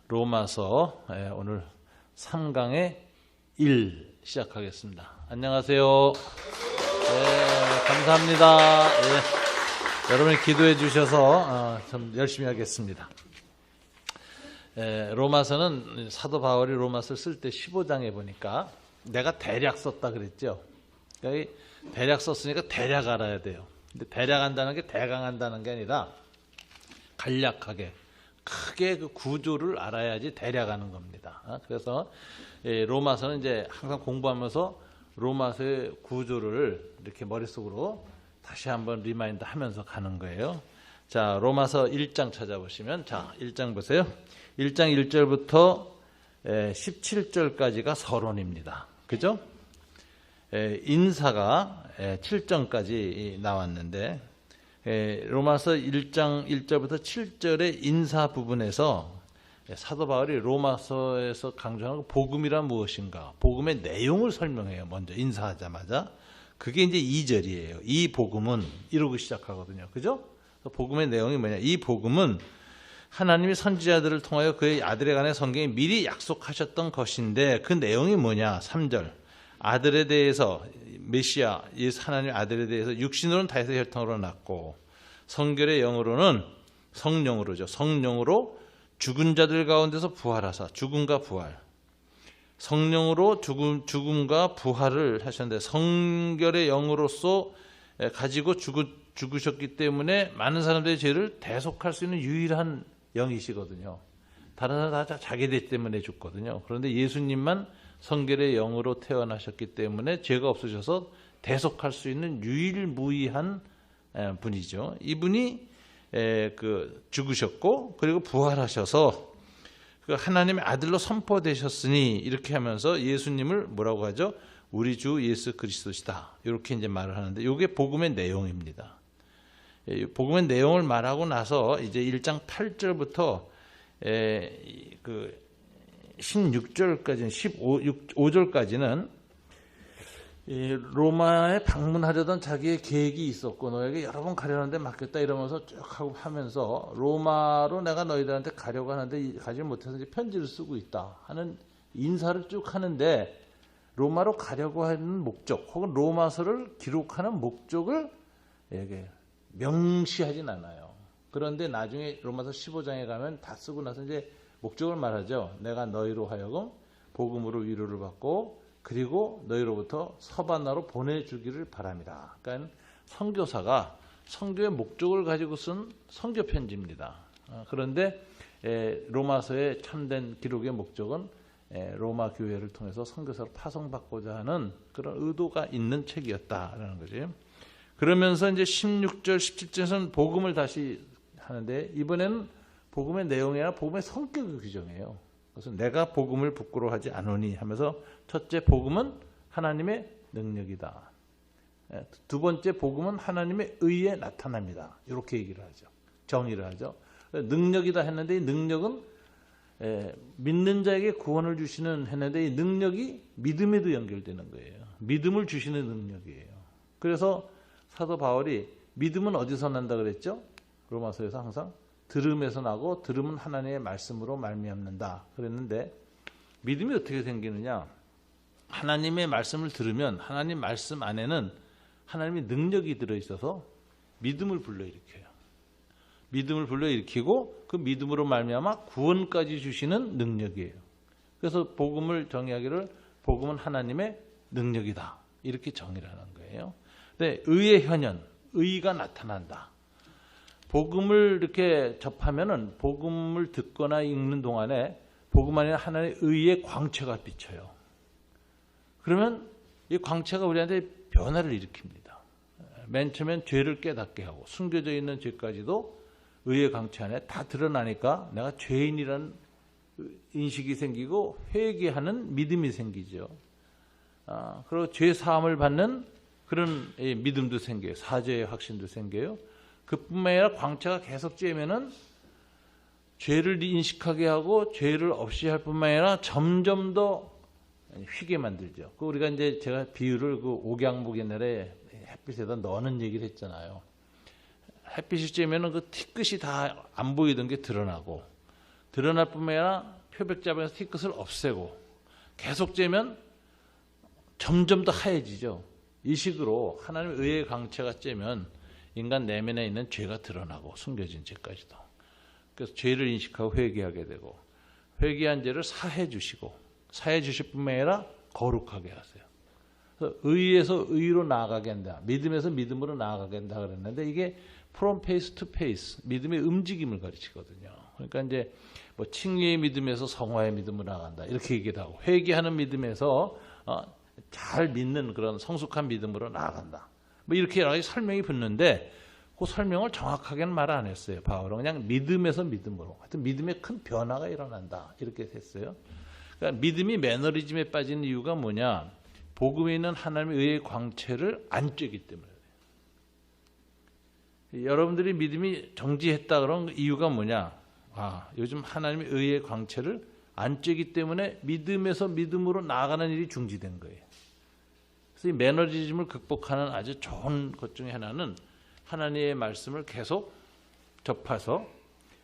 로마서 오늘 3강의 1 시작하겠습니다. 안녕하세요. 감사합니다. 여러분이 기도해 주셔서 좀 열심히 하겠습니다. 로마서는 사도 바울이 로마서를 쓸 때 15장에 보니까 내가 대략 썼다 그랬죠. 그러니까 대략 썼으니까 대략 알아야 돼요. 근데 대략 한다는 게 대강 한다는 게 아니라 간략하게 크게 그 구조를 알아야지 대략 하는 겁니다. 그래서 로마서는 이제 항상 공부하면서 로마서의 구조를 이렇게 머릿속으로 다시 한번 리마인드 하면서 가는 거예요. 자, 로마서 1장 찾아보시면, 자, 1장 보세요. 1장 1절부터 17절까지가 서론입니다. 그죠? 인사가 7절까지 나왔는데, 로마서 1장 1절부터 7절의 인사 부분에서 사도 바울이 로마서에서 강조하는 복음이란 무엇인가, 복음의 내용을 설명해요. 먼저 인사하자마자. 그게 이제 2절이에요. 이 복음은 이러고 시작하거든요. 그죠? 복음의 내용이 뭐냐? 이 복음은 하나님이 선지자들을 통하여 그의 아들에 관해 성경에 미리 약속하셨던 것인데 그 내용이 뭐냐? 3절. 아들에 대해서 메시아, 예수 하나님의 아들에 대해서 육신으로는 다윗의 혈통으로 낳고 성결의 영으로는 성령으로죠. 성령으로 죽은 자들 가운데서 부활하사 죽음과 부활. 성령으로 죽음과 부활을 하셨는데 성결의 영으로서 가지고 죽으셨기 때문에 많은 사람들의 죄를 대속할 수 있는 유일한 영이시거든요. 다른 사람 다 자기 죄 때문에 죽거든요. 그런데 예수님만 성결의 영으로 태어나셨기 때문에 죄가 없으셔서 대속할 수 있는 유일무이한 분이죠. 이분이 죽으셨고 그리고 부활하셔서 그 하나님의 아들로 선포되셨으니 이렇게 하면서 예수님을 뭐라고 하죠? 우리 주 예수 그리스도시다. 이렇게 이제 말을 하는데 이게 복음의 내용입니다. 복음의 내용을 말하고 나서 이제 1장 8절부터 16절까지는 15절까지는 로마에 방문하려던 자기의 계획이 있었고 너에게 여러 번 가려는데 맡겼다 이러면서 쭉 하면서 로마로 내가 너희들한테 가려고 하는데 가지 못해서 이제 편지를 쓰고 있다 하는 인사를 쭉 하는데 로마로 가려고 하는 목적 혹은 로마서를 기록하는 목적을 명시하진 않아요. 그런데 나중에 로마서 15장에 가면 다 쓰고 나서 이제 목적을 말하죠. 내가 너희로 하여금 복음으로 위로를 받고 그리고 너희로부터 서바나로 보내주기를 바랍니다. 그러니까 선교사가 선교의 목적을 가지고 쓴 선교 편지입니다. 그런데 로마서의 참된 기록의 목적은 로마 교회를 통해서 선교사로 파송받고자 하는 그런 의도가 있는 책이었다라는 거죠. 그러면서 이제 16절, 17절에서는 복음을 다시 하는데 이번에는 복음의 내용이 아니라 복음의 성격을 규정해요. 그래서 내가 복음을 부끄러워하지 않으니 하면서 첫째 복음은 하나님의 능력이다. 두 번째 복음은 하나님의 의에 나타납니다. 이렇게 얘기를 하죠. 정의를 하죠. 능력이다 했는데 이 능력은 믿는 자에게 구원을 주시는 했는데 이 능력이 믿음에도 연결되는 거예요. 믿음을 주시는 능력이에요. 그래서 사도 바울이 믿음은 어디서 난다 그랬죠? 로마서에서 항상 들음에서 나고 들음은 하나님의 말씀으로 말미암는다 그랬는데 믿음이 어떻게 생기느냐? 하나님의 말씀을 들으면 하나님 말씀 안에는 하나님의 능력이 들어있어서 믿음을 불러일으켜요. 믿음을 불러일으키고 그 믿음으로 말미암아 구원까지 주시는 능력이에요. 그래서 복음을 정의하기를 복음은 하나님의 능력이다 이렇게 정의를 하는 거예요. 근데 의의 현현, 의가 나타난다. 복음을 이렇게 접하면은 복음을 듣거나 읽는 동안에 복음 안에 하나님의 의의 광채가 비쳐요. 그러면 이 광채가 우리한테 변화를 일으킵니다. 맨 처음엔 죄를 깨닫게 하고 숨겨져 있는 죄까지도 의의 광채 안에 다 드러나니까 내가 죄인이라는 인식이 생기고 회개하는 믿음이 생기죠. 그리고 죄 사함을 받는 그런 믿음도 생겨요. 사죄의 확신도 생겨요. 그뿐만 아니라 광채가 계속 쬐면은 죄를 인식하게 하고 죄를 없이 할 뿐만 아니라 점점 더 휘게 만들죠. 우리가 이제 제가 비유를 그 옥양목 옛날에 햇빛에다 넣는 얘기를 했잖아요. 햇빛이 쬐면은 그 티끝이 다 안 보이던 게 드러나고 드러날 뿐만 아니라 표백자방에서 티끝을 없애고 계속 쬐면 점점 더 하얘지죠. 이 식으로 하나님의 의의 광채가 쬐면 인간 내면에 있는 죄가 드러나고 숨겨진 죄까지도. 그래서 죄를 인식하고 회개하게 되고 회개한 죄를 사해 주시고 사해 주실 뿐만 아니라 거룩하게 하세요. 그래서 의에서 의로 나아가게 한다. 믿음에서 믿음으로 나아가게 한다 그랬는데 이게 from pace to pace 믿음의 움직임을 가르치거든요. 그러니까 이제 뭐 칭의의 믿음에서 성화의 믿음으로 나간다 이렇게 얘기도 하고 회개하는 믿음에서 잘 믿는 그런 성숙한 믿음으로 나아간다. 뭐 이렇게 여러 가지 설명이 붙는데 그 설명을 정확하게는 말 안 했어요. 바울은 그냥 믿음에서 믿음으로. 하여튼 믿음에 큰 변화가 일어난다. 이렇게 했어요. 그러니까 믿음이 매너리즘에 빠지는 이유가 뭐냐? 복음에 있는 하나님의 의의 광채를 안 쬐기 때문에. 여러분들이 믿음이 정지했다 그런 이유가 뭐냐? 요즘 하나님의 의의 광채를 안 쬐기 때문에 믿음에서 믿음으로 나아가는 일이 중지된 거예요. 그래서 이 매너리즘을 극복하는 아주 좋은 것 중에 하나는 하나님의 말씀을 계속 접해서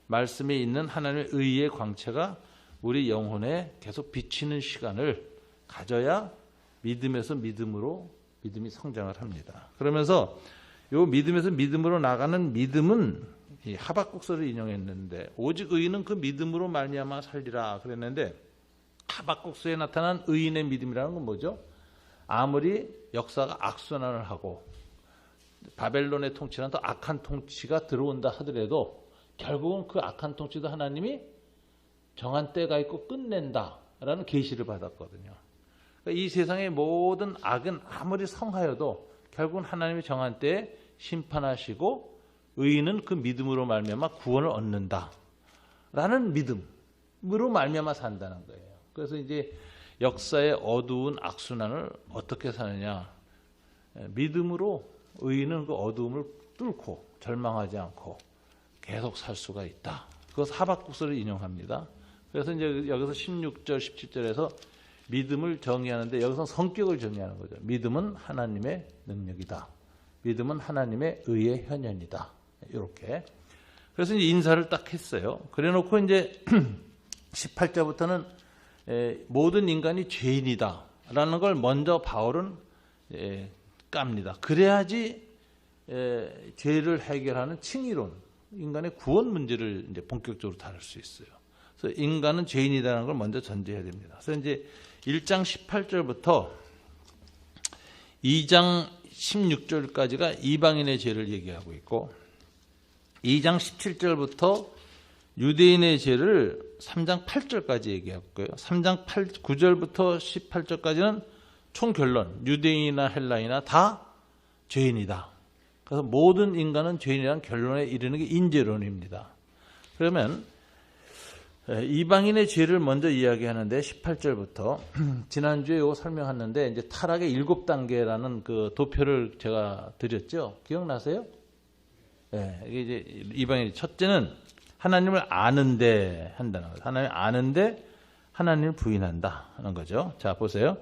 말씀에 있는 하나님의 의의 광채가 우리 영혼에 계속 비치는 시간을 가져야 믿음에서 믿음으로 믿음이 성장을 합니다. 그러면서 이 믿음에서 믿음으로 나가는 믿음은 이 하박국서를 인용했는데 오직 의인은 그 믿음으로 말미암아 살리라 그랬는데 하박국서에 나타난 의인의 믿음이라는 건 뭐죠? 아무리 역사가 악순환을 하고 바벨론의 통치는 더 악한 통치가 들어온다 하더라도 결국은 그 악한 통치도 하나님이 정한 때가 있고 끝낸다라는 계시를 받았거든요. 그러니까 이 세상의 모든 악은 아무리 성하여도 결국은 하나님이 정한 때에 심판하시고 의인은 그 믿음으로 말미암아 구원을 얻는다라는 믿음으로 말미암아 산다는 거예요. 그래서 이제 역사의 어두운 악순환을 어떻게 사느냐? 믿음으로 의인은 그 어두움을 뚫고 절망하지 않고 계속 살 수가 있다. 그것을 하박국서를 인용합니다. 그래서 이제 여기서 16절, 17절에서 믿음을 정의하는데 여기서 성격을 정의하는 거죠. 믿음은 하나님의 능력이다. 믿음은 하나님의 의의 현현이다. 이렇게. 그래서 이제 인사를 딱 했어요. 그래 놓고 이제 18절부터는 모든 인간이 죄인이다. 라는 걸 먼저 바울은 깝니다. 그래야지 죄를 해결하는 칭의론, 인간의 구원 문제를 이제 본격적으로 다룰 수 있어요. 그래서 인간은 죄인이라는 걸 먼저 전제해야 됩니다. 그래서 이제 1장 18절부터 2장 16절까지가 이방인의 죄를 얘기하고 있고 2장 17절부터 유대인의 죄를 3장 8절까지 얘기했고요. 3장 9절부터 18절까지는 총결론, 유대인이나 헬라이나 다 죄인이다. 그래서 모든 인간은 죄인이라는 결론에 이르는 게 인재론입니다. 그러면 이방인의 죄를 먼저 이야기하는데 18절부터 지난주에 이거 설명했는데 이제 타락의 7단계라는 그 도표를 제가 드렸죠. 기억나세요? 네, 이게 이제 이방인의 첫째는 하나님을 아는데 한다는 거죠. 하나님을 아는데 하나님을 부인한다 하는 거죠. 자, 보세요.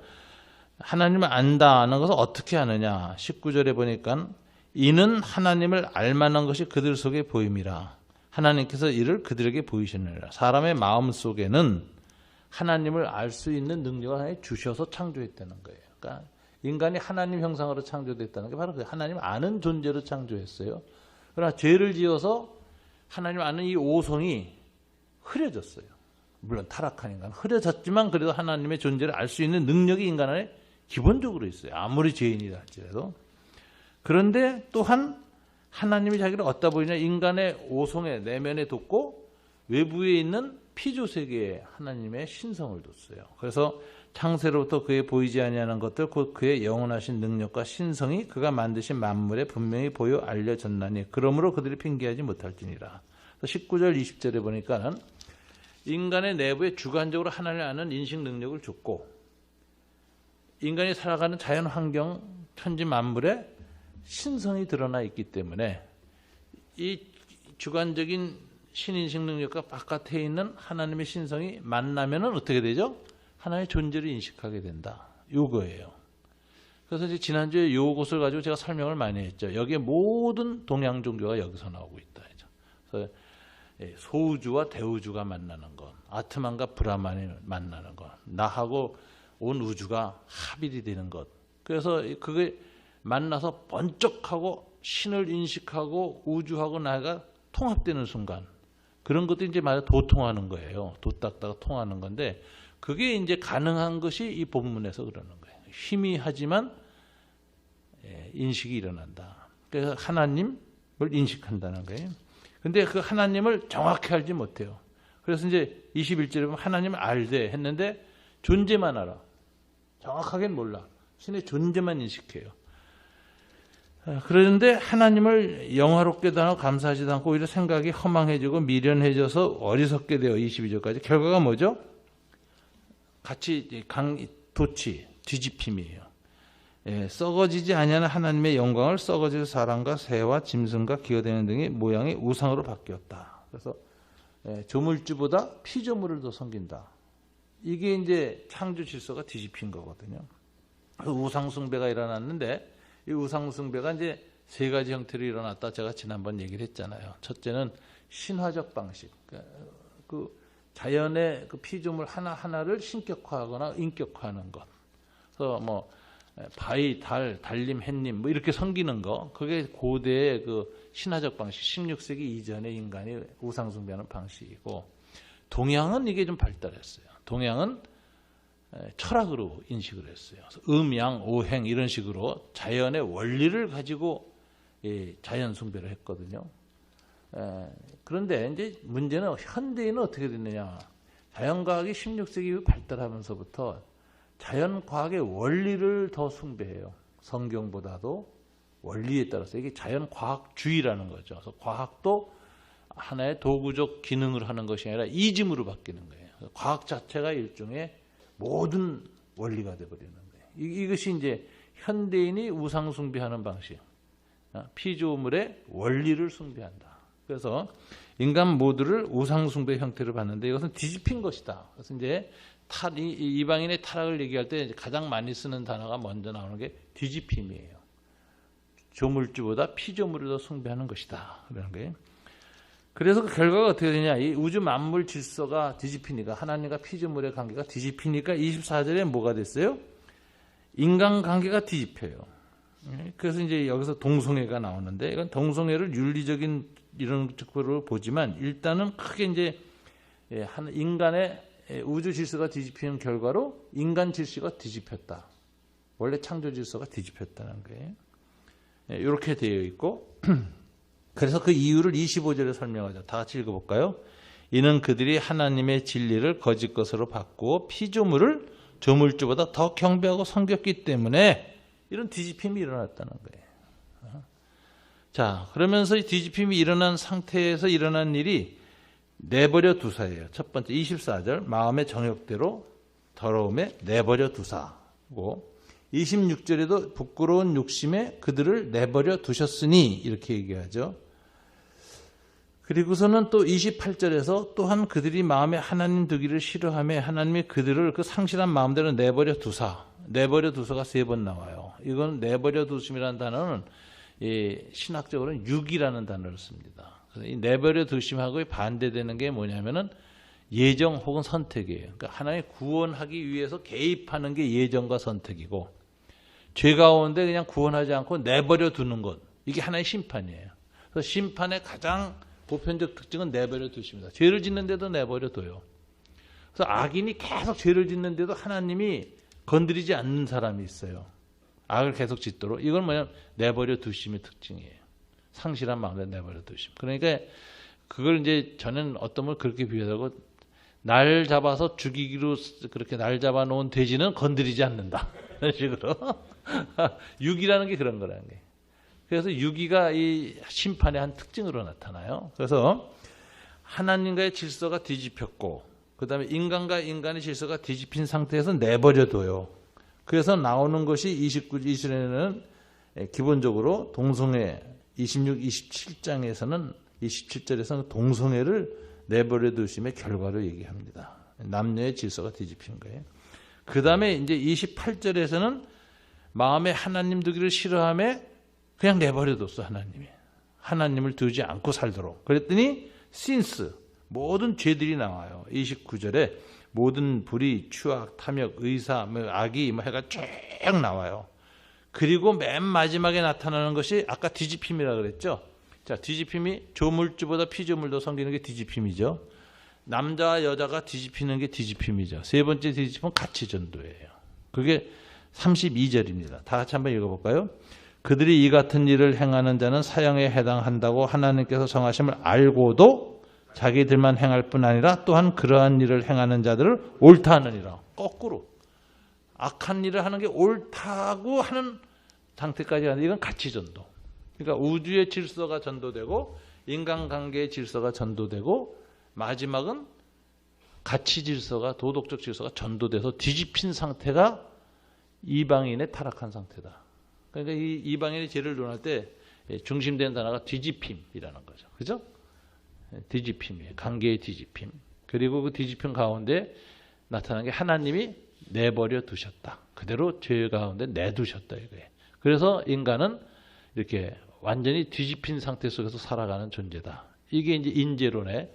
하나님을 안다는 것을 어떻게 아느냐. 19절에 보니까 이는 하나님을 알만한 것이 그들 속에 보임이라. 하나님께서 이를 그들에게 보이시느니라. 사람의 마음 속에는 하나님을 알 수 있는 능력을 하나님 주셔서 창조했다는 거예요. 그러니까 인간이 하나님 형상으로 창조됐다는 게 바로 그 하나님을 아는 존재로 창조했어요. 그러나 죄를 지어서 하나님을 아는 이 오성이 흐려졌어요. 물론 타락한 인간은 흐려졌지만 그래도 하나님의 존재를 알 수 있는 능력이 인간 안에 기본적으로 있어요. 아무리 죄인이다 할지라도. 그런데 또한 하나님이 자기를 어디다 보이냐. 인간의 오성의 내면에 뒀고 외부에 있는 피조세계에 하나님의 신성을 뒀어요. 그래서 창세로부터 그에 보이지 아니하는 것들 곧 그의 영원하신 능력과 신성이 그가 만드신 만물에 분명히 보여 알려졌나니 그러므로 그들이 핑계하지 못할지니라. 19절 20절에 보니까 인간의 내부에 주관적으로 하나님을 아는 인식 능력을 줬고 인간이 살아가는 자연 환경 천지 만물에 신성이 드러나 있기 때문에 이 주관적인 신인식 능력과 바깥에 있는 하나님의 신성이 만나면은 어떻게 되죠? 하나님의 존재를 인식하게 된다. 요거예요. 그래서 이제 지난주에 요것을 가지고 제가 설명을 많이 했죠. 여기에 모든 동양 종교가 여기서 나오고 있다. 그래서 소우주와 대우주가 만나는 것, 아트만과 브라만이 만나는 것, 나하고 온 우주가 합일이 되는 것. 그래서 그게 만나서 번쩍하고 신을 인식하고 우주하고 나가 통합되는 순간, 그런 것도 이제 말해 도통하는 거예요. 도닦다가 통하는 건데, 그게 이제 가능한 것이 이 본문에서 그러는 거예요. 희미하지만 인식이 일어난다. 그래서 하나님을 인식한다는 거예요. 근데 그 하나님을 정확히 알지 못해요. 그래서 이제 21절에 보면 하나님을 알되 했는데 존재만 알아. 정확하게는 몰라. 신의 존재만 인식해요. 그런데 하나님을 영화롭게도 하고 감사하지도 않고 오히려 생각이 허망해지고 미련해져서 어리석게 되어 22절까지. 결과가 뭐죠? 같이 도치, 뒤집힘이에요. 썩어지지 아니하는 하나님의 영광을 썩어질 사람과 새와 짐승과 기어다니는 등의 모양의 우상으로 바뀌었다. 그래서 조물주보다 피조물을 더 섬긴다. 이게 이제 창조 질서가 뒤집힌 거거든요. 우상 숭배가 일어났는데 이 우상 숭배가 이제 세 가지 형태로 일어났다. 제가 지난번 얘기를 했잖아요. 첫째는 신화적 방식. 그 자연의 그 피조물 하나하나를 신격화하거나 인격화하는 것. 그래서 뭐 바위, 달, 달님, 햇님 뭐 이렇게 섬기는 거. 그게 고대의 그 신화적 방식. 16세기 이전의 인간이 우상 숭배하는 방식이고, 동양은 이게 좀 발달했어요. 동양은 철학으로 인식을 했어요. 음양, 오행 이런 식으로 자연의 원리를 가지고 자연 숭배를 했거든요. 그런데 이제 문제는 현대인은 어떻게 됐느냐. 자연과학이 16세기 이후 발달하면서부터 자연과학의 원리를 더 숭배해요. 성경보다도 원리에 따라서. 이게 자연과학주의라는 거죠. 그래서 과학도 하나의 도구적 기능을 하는 것이 아니라 이즘으로 바뀌는 거예요. 과학 자체가 일종의 모든 원리가 되어버리는 거예요. 이것이 이제 현대인이 우상 숭배하는 방식. 피조물의 원리를 숭배한다. 그래서 인간 모두를 우상 숭배 형태로 봤는데 이것은 뒤집힌 것이다. 그래서 이제 이방인의 타락을 얘기할 때 가장 많이 쓰는 단어가 먼저 나오는 게 뒤집힘이에요. 조물주보다 피조물을 더 숭배하는 것이다. 그런 거예요. 그래서 그 결과가 어떻게 되냐. 이 우주 만물 질서가 뒤집히니까, 하나님과 피조물의 관계가 뒤집히니까 24절에 뭐가 됐어요? 인간 관계가 뒤집혀요. 그래서 이제 여기서 동성애가 나오는데, 이건 동성애를 윤리적인 이런 측면으로 보지만 일단은 크게 이제 인간의 우주 질서가 뒤집히는 결과로 인간 질서가 뒤집혔다. 원래 창조 질서가 뒤집혔다는 거예요. 이렇게 되어 있고, 그래서 그 이유를 25절에 설명하죠. 다 같이 읽어볼까요? 이는 그들이 하나님의 진리를 거짓 것으로 바꾸어 피조물을 조물주보다 더 경배하고 섬겼기 때문에 이런 뒤집힘이 일어났다는 거예요. 자, 그러면서 이 뒤집힘이 일어난 상태에서 일어난 일이 내버려 두사예요. 첫 번째 24절 마음의 정욕대로 더러움에 내버려 두사고, 26절에도 부끄러운 욕심에 그들을 내버려 두셨으니 이렇게 얘기하죠. 그리고서는 또 28절에서 또한 그들이 마음에 하나님 두기를 싫어하며 하나님이 그들을 그 상실한 마음대로 내버려 두사. 내버려 두사가 3번 나와요. 이건 내버려 두심이라는 단어는 신학적으로는 유기라는 단어를 씁니다. 그래서 이 내버려 두심하고 반대되는 게 뭐냐면은 예정 혹은 선택이에요. 그러니까 하나님 구원하기 위해서 개입하는 게 예정과 선택이고, 죄 가운데 그냥 구원하지 않고 내버려 두는 것, 이게 하나의 심판이에요. 그래서 심판의 가장 보편적 특징은 내버려 두십니다. 죄를 짓는데도 내버려 둬요. 그래서 악인이 계속 죄를 짓는데도 하나님이 건드리지 않는 사람이 있어요. 악을 계속 짓도록. 이건 뭐냐면 내버려 두심의 특징이에요. 상실한 마음에 내버려 두심. 그러니까 그걸 이제 저는 어떤 걸 그렇게 비유하고, 날 잡아서 죽이기로 그렇게 날 잡아 놓은 돼지는 건드리지 않는다. 이런 식으로. 유기라는 게 그런 거라는 거예요. 그래서 유기가 이 심판의 한 특징으로 나타나요. 그래서 하나님과의 질서가 뒤집혔고, 그 다음에 인간과 인간의 질서가 뒤집힌 상태에서 내버려둬요. 그래서 나오는 것이 29절에는 기본적으로 동성애, 26, 27장에서는 27절에서는 동성애를 내버려 두심의 결과로 얘기합니다. 남녀의 질서가 뒤집힌 거예요. 그 다음에 이제 28절에서는 마음에 하나님 두기를 싫어하며 그냥 내버려 뒀어, 하나님이. 하나님을 두지 않고 살도록. 그랬더니 since 모든 죄들이 나와요. 29절에 모든 불의, 추악, 탐욕, 의사, 악의 해가 쭉 나와요. 그리고 맨 마지막에 나타나는 것이 아까 뒤집힘이라 그랬죠. 자, 뒤집힘이 조물주보다 피조물도 섬기는 게 뒤집힘이죠. 남자와 여자가 뒤집히는 게 뒤집힘이죠. 세 번째 뒤집힘은 가치전도예요. 그게 32절입니다. 다 같이 한번 읽어볼까요? 그들이 이 같은 일을 행하는 자는 사형에 해당한다고 하나님께서 정하심을 알고도 자기들만 행할 뿐 아니라 또한 그러한 일을 행하는 자들을 옳다 하느니라. 거꾸로 악한 일을 하는 게 옳다고 하는 상태까지 가는 이건 가치전도. 그러니까 우주의 질서가 전도되고 인간관계의 질서가 전도되고 마지막은 가치 질서가 도덕적 질서가 전도돼서 뒤집힌 상태가 이방인의 타락한 상태다. 그러니까 이 이방인의 죄를 논할 때 중심된 단어가 뒤집힘이라는 거죠. 그죠? 뒤집힘이에요. 관계의 뒤집힘. 그리고 그 뒤집힘 가운데 나타난 게 하나님이 내버려 두셨다. 그대로 죄 가운데 내두셨다 이거예요. 그래서 인간은 이렇게 완전히 뒤집힌 상태 속에서 살아가는 존재다. 이게 이제 인재론의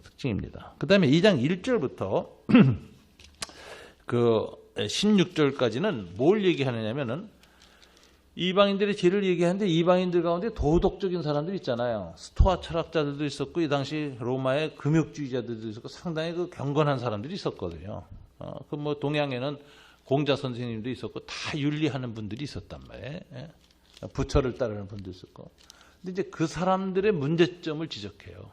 특징입니다. 그 다음에 2장 1절부터 그 16절까지는 뭘 얘기하느냐면은 이방인들의 죄를 얘기하는데 이방인들 가운데 도덕적인 사람들 있잖아요. 스토아 철학자들도 있었고 이 당시 로마의 금욕주의자들도 있었고 상당히 그 경건한 사람들이 있었거든요. 그 뭐 동양에는 공자 선생님도 있었고 다 윤리하는 분들이 있었단 말이에요. 부처를 따르는 분도 있었고. 근데 이제 그 사람들의 문제점을 지적해요.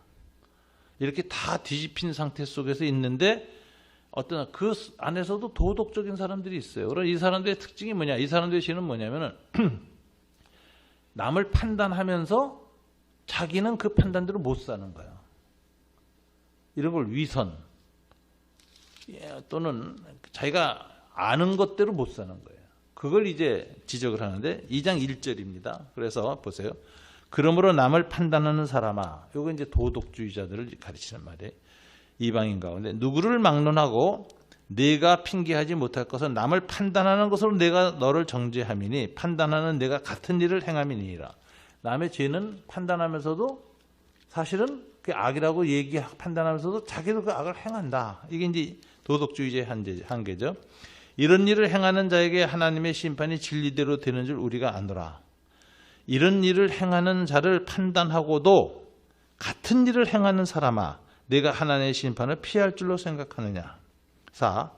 이렇게 다 뒤집힌 상태 속에서 있는데 어떤 그 안에서도 도덕적인 사람들이 있어요. 그럼 이 사람들의 특징이 뭐냐? 이 사람들의 죄는 뭐냐면은 남을 판단하면서 자기는 그 판단대로 못 사는 거야. 이런 걸 위선 또는 자기가 아는 것대로 못 사는 거예요. 그걸 이제 지적을 하는데 2장 1절입니다. 그래서 보세요. 그러므로 남을 판단하는 사람아. 이거 이제 도덕주의자들을 가르치는 말이에요. 이방인 가운데 누구를 막론하고 내가 핑계하지 못할 것은 남을 판단하는 것으로 내가 너를 정죄함이니 판단하는 내가 같은 일을 행함이니라. 남의 죄는 판단하면서도 사실은 그 악이라고 판단하면서도 자기도 그 악을 행한다. 이게 이제 도덕주의자의 한계죠. 이런 일을 행하는 자에게 하나님의 심판이 진리대로 되는 줄 우리가 아노라. 이런 일을 행하는 자를 판단하고도 같은 일을 행하는 사람아 내가 하나님의 심판을 피할 줄로 생각하느냐. 4.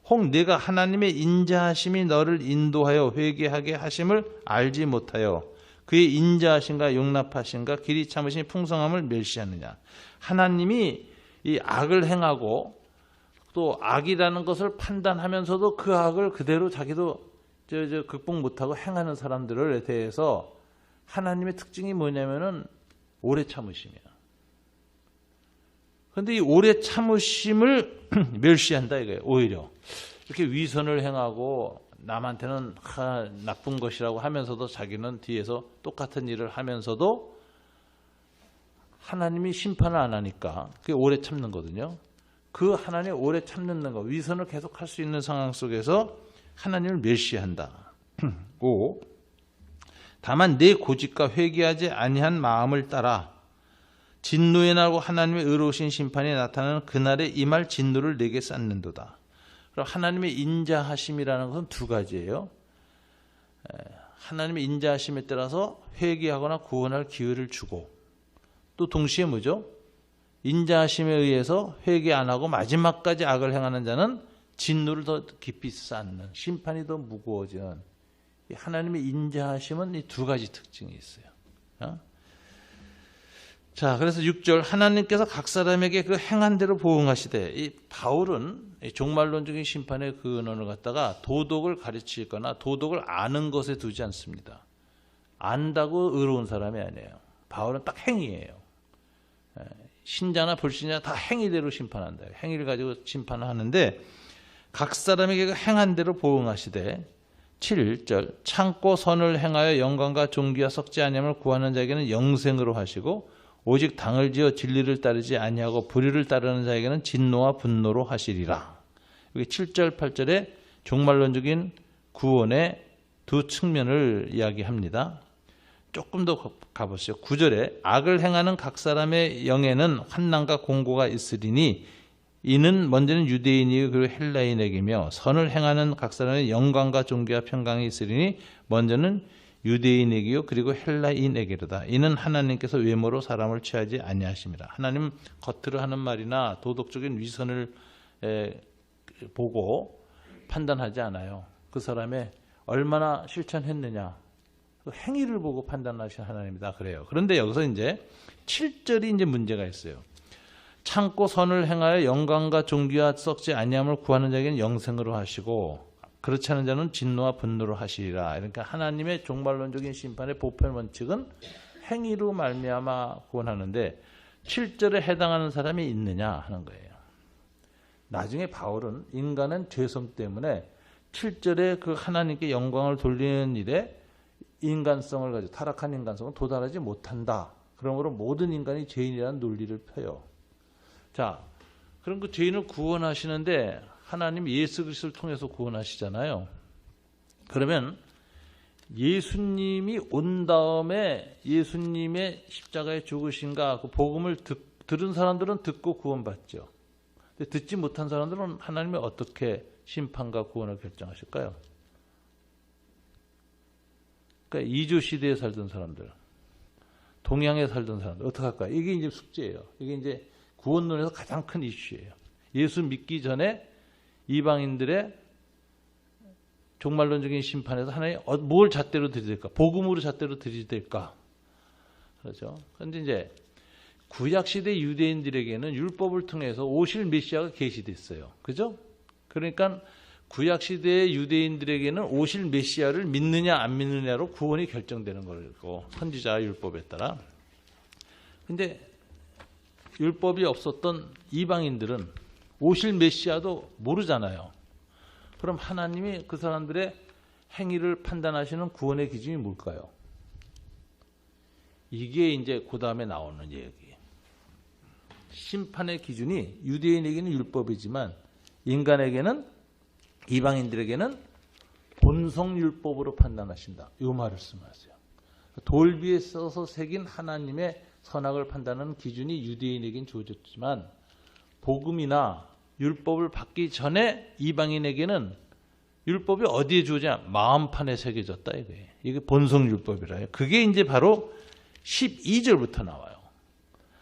혹 내가 하나님의 인자하심이 너를 인도하여 회개하게 하심을 알지 못하여 그의 인자하심과 용납하심과 길이 참으심이 풍성함을 멸시하느냐. 하나님이 이 악을 행하고 또 악이라는 것을 판단하면서도 그 악을 그대로 자기도 극복 못하고 행하는 사람들에 대해서 하나님의 특징이 뭐냐면은 오래 참으심이야. 그런데 이 오래 참으심을 멸시한다 이거예요. 오히려 이렇게 위선을 행하고 남한테는 나쁜 것이라고 하면서도 자기는 뒤에서 똑같은 일을 하면서도 하나님이 심판을 안 하니까 그게 오래 참는 거거든요. 그 하나님 오래 참는 거, 위선을 계속 할 수 있는 상황 속에서 하나님을 멸시한다. 5. 다만 내 고집과 회개하지 아니한 마음을 따라 진노의 날고 하나님의 의로우신 심판이 나타나는 그날에 임할 진노를 내게 쌓는도다. 그럼 하나님의 인자하심이라는 것은 두 가지예요. 하나님의 인자하심에 따라서 회개하거나 구원할 기회를 주고 또 동시에 뭐죠? 인자하심에 의해서 회개 안 하고 마지막까지 악을 행하는 자는 진노를 더 깊이 쌓는 심판이 더 무거워지는 하나님의 인자하심은 이 두 가지 특징이 있어요. 자, 그래서 6절 하나님께서 각 사람에게 그 행한 대로 보응하시되 이 바울은 종말론적인 심판의 근원을 갖다가 도덕을 가르치거나 도덕을 아는 것에 두지 않습니다. 안다고 의로운 사람이 아니에요. 바울은 딱 행위예요. 신자나 불신자 다 행위대로 심판한다. 행위를 가지고 심판을 하는데 각 사람에게 그 행한 대로 보응하시되 7절 참고 선을 행하여 영광과 존귀와 썩지 아니함을 구하는 자에게는 영생으로 하시고 오직 당을 지어 진리를 따르지 아니하고 불의를 따르는 자에게는 진노와 분노로 하시리라. 여기 7절 8절에 종말론적인 구원의 두 측면을 이야기합니다. 조금 더 가보시죠. 9절에 악을 행하는 각 사람의 영에는 환난과 공고가 있으리니 이는 먼저는 유대인이요 그리고 헬라인에게며 선을 행하는 각 사람의 영광과 존귀와 평강이 있으리니 먼저는 유대인에게요 그리고 헬라인에게로다. 이는 하나님께서 외모로 사람을 취하지 아니하심이라. 하나님 겉으로 하는 말이나 도덕적인 위선을 보고 판단하지 않아요. 그 사람의 얼마나 실천했느냐 그 행위를 보고 판단하신 하나님이다 그래요. 그런데 여기서 이제 7절이 이제 문제가 있어요. 참고 선을 행하여 영광과 존귀와 썩지 아니함을 구하는 자에게는 영생으로 하시고 그렇지 않은 자는 진노와 분노로 하시리라. 그러니까 하나님의 종말론적인 심판의 보편 원칙은 행위로 말미암아 구원하는데 7절에 해당하는 사람이 있느냐 하는 거예요. 나중에 바울은 인간은 죄성 때문에 7절에 그 하나님께 영광을 돌리는 일에 인간성을 가지고 타락한 인간성은 도달하지 못한다. 그러므로 모든 인간이 죄인이라는 논리를 펴요. 자, 그럼 그 죄인을 구원하시는데 하나님 예수 그리스도를 통해서 구원하시잖아요. 그러면 예수님이 온 다음에 예수님의 십자가에 죽으신가 그 복음을 들은 사람들은 듣고 구원받죠. 근데 듣지 못한 사람들은 하나님이 어떻게 심판과 구원을 결정하실까요? 그러니까 이주 시대에 살던 사람들, 동양에 살던 사람들 어떻게 할까요? 이게 이제 숙제예요. 이게 이제 구원론에서 가장 큰 이슈예요. 예수 믿기 전에 이방인들의 종말론적인 심판에서 하나님 뭘 잣대로 들이댈까? 복음으로 잣대로 들이댈까? 그렇죠. 그런데 이제 구약 시대 유대인들에게는 율법을 통해서 오실 메시아가 계시됐어요. 그죠? 그러니까 구약 시대의 유대인들에게는 오실 메시아를 믿느냐 안 믿느냐로 구원이 결정되는 거고 선지자 율법에 따라. 근데 율법이 없었던 이방인들은 오실 메시아도 모르잖아요. 그럼 하나님이 그 사람들의 행위를 판단하시는 구원의 기준이 뭘까요? 이게 이제 그 다음에 나오는 얘기. 심판의 기준이 유대인에게는 율법이지만 인간에게는 이방인들에게는 본성율법으로 판단하신다. 이 말을 쓰면서요. 돌 위에 써서 새긴 하나님의 선악을 판단하는 기준이 유대인에겐 주어졌지만 복음이나 율법을 받기 전에 이방인에게는 율법이 어디에 주어지냐? 마음판에 새겨졌다 이거예요. 이게 본성율법이라요. 그게 이제 바로 12절부터 나와요.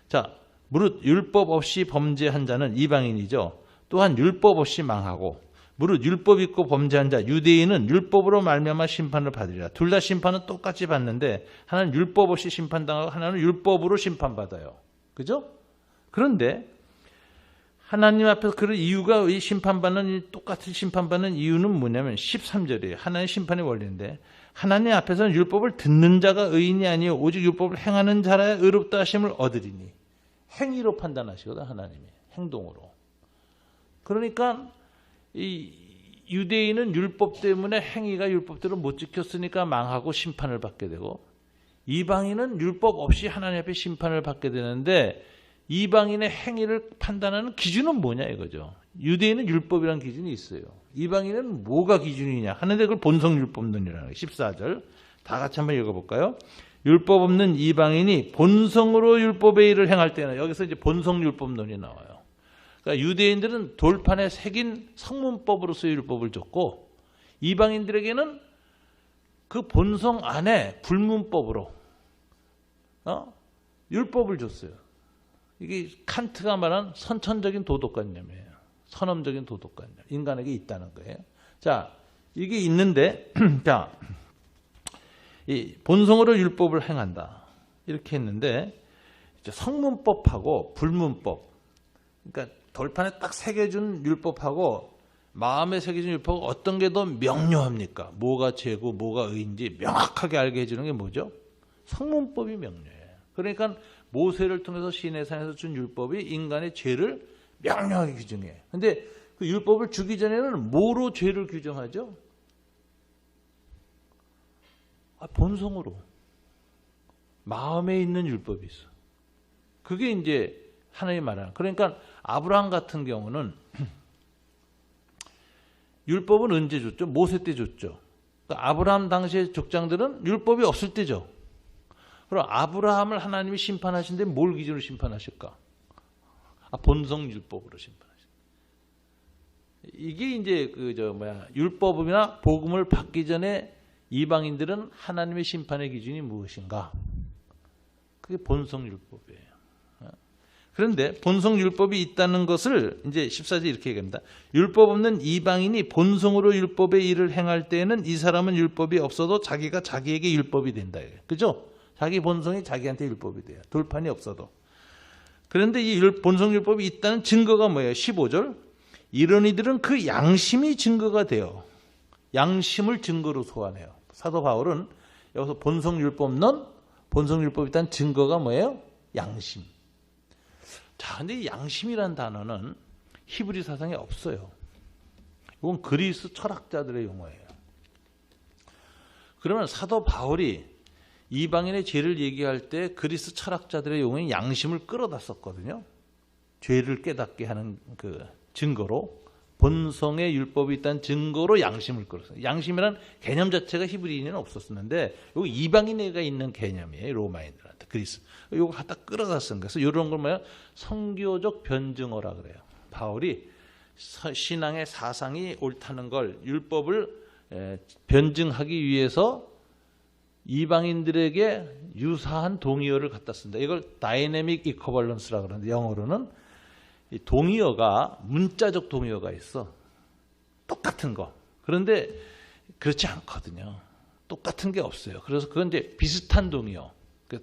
자, 무릇 율법 없이 범죄한 자는 이방인이죠. 또한 율법 없이 망하고 무릇 율법 있고 범죄한 자 유대인은 율법으로 말미암아 심판을 받으리라. 둘 다 심판은 똑같이 받는데 하나는 율법 없이 심판당하고 하나는 율법으로 심판받아요. 그죠? 그런데 하나님 앞에서 그런 이유가 이 심판받는 똑같이 심판받는 이유는 뭐냐면 13절이에요. 하나님의 심판의 원리인데 하나님 앞에서는 율법을 듣는 자가 의인이 아니요 오직 율법을 행하는 자라야 의롭다 하심을 얻으리니 행위로 판단하시거든 하나님이 행동으로. 그러니까 이 유대인은 율법 때문에 행위가 율법대로 못 지켰으니까 망하고 심판을 받게 되고 이방인은 율법 없이 하나님 앞에 심판을 받게 되는데 이방인의 행위를 판단하는 기준은 뭐냐 이거죠. 유대인은 율법이라는 기준이 있어요. 이방인은 뭐가 기준이냐 하는데 그걸 본성율법론이라는 거예요. 14절 다 같이 한번 읽어볼까요? 율법 없는 이방인이 본성으로 율법의 일을 행할 때는 여기서 이제 본성율법론이 나와요. 그러니까 유대인들은 돌판에 새긴 성문법으로서의 율법을 줬고 이방인들에게는 그 본성 안에 불문법으로 율법을 줬어요. 이게 칸트가 말한 선천적인 도덕관념이에요. 선험적인 도덕관념. 인간에게 있다는 거예요. 자, 이게 있는데 자, 이 본성으로 율법을 행한다. 이렇게 했는데 이제 성문법하고 불문법. 그러니까 돌판에 딱 새겨준 율법하고 마음에 새겨준 율법은 어떤 게 더 명료합니까? 뭐가 죄고 뭐가 의인지 명확하게 알게 해주는 게 뭐죠? 성문법이 명료해요. 그러니까 모세를 통해서 시내산에서 준 율법이 인간의 죄를 명료하게 규정해요. 근데 그 율법을 주기 전에는 뭐로 죄를 규정하죠? 본성으로. 마음에 있는 율법이 있어. 그게 이제 하나님 말하는. 그러니까 아브라함 같은 경우는 율법은 언제 줬죠? 모세 때 줬죠. 그러니까 아브라함 당시의 족장들은 율법이 없을 때죠. 그럼 아브라함을 하나님이 심판하신데 뭘 기준으로 심판하실까? 본성율법으로 심판하실. 이게 이제 율법이나 복음을 받기 전에 이방인들은 하나님의 심판의 기준이 무엇인가? 그게 본성율법이에요. 그런데 본성율법이 있다는 것을 이제 14절 이렇게 얘기합니다. 율법 없는 이방인이 본성으로 율법의 일을 행할 때에는 이 사람은 율법이 없어도 자기가 자기에게 율법이 된다. 그죠? 자기 본성이 자기한테 율법이 돼요. 돌판이 없어도. 그런데 이 본성율법이 있다는 증거가 뭐예요? 15절. 이런 이들은 그 양심이 증거가 돼요. 양심을 증거로 소환해요. 사도 바울은 여기서 본성율법론, 본성율법이 있다는 증거가 뭐예요? 양심. 자, 근데 이 양심이란 단어는 히브리 사상에 없어요. 이건 그리스 철학자들의 용어예요. 그러면 사도 바울이 이방인의 죄를 얘기할 때 그리스 철학자들의 용어인 양심을 끌어다 썼거든요. 죄를 깨닫게 하는 그 증거로, 본성의 율법이 있다는 증거로 양심을 끌었어요. 양심이란 개념 자체가 히브리인에는 없었는데 이거 이방인에게 있는 개념이에요. 로마인들한테. 그리스. 이거 갖다 끌어다 쓴 거예요. 그래서 이런 걸 뭐야? 성교적 변증어라 그래요. 바울이 신앙의 사상이 옳다는 걸, 율법을 변증하기 위해서 이방인들에게 유사한 동의어를 갖다 쓴다. 이걸 다이내믹 이커벌런스라 그러는데 영어로는 이 동의어가 문자적 동의어가 있어. 똑같은 거. 그런데 그렇지 않거든요. 똑같은 게 없어요. 그래서 그건 이제 비슷한 동의어.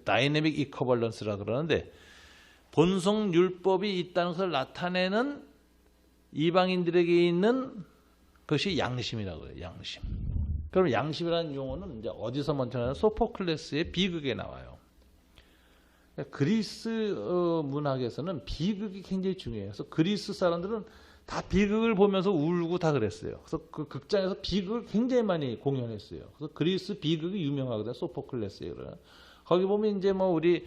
다이내믹 이커벌런스라 그러는데 본성 율법이 있다는 것을 나타내는 이방인들에게 있는 것이 양심이라고 해요. 양심. 그럼 양심이라는 용어는 이제 어디서 먼저 나와요? 소포클레스의 비극에 나와요. 그리스 문학에서는 비극이 굉장히 중요해요. 그래서 그리스 사람들은 다 비극을 보면서 울고 다 그랬어요. 그래서 그 극장에서 비극을 굉장히 많이 공연했어요. 그래서 그리스 비극이 유명하거든요. 소포클레스에. 거기 보면 이제 뭐 우리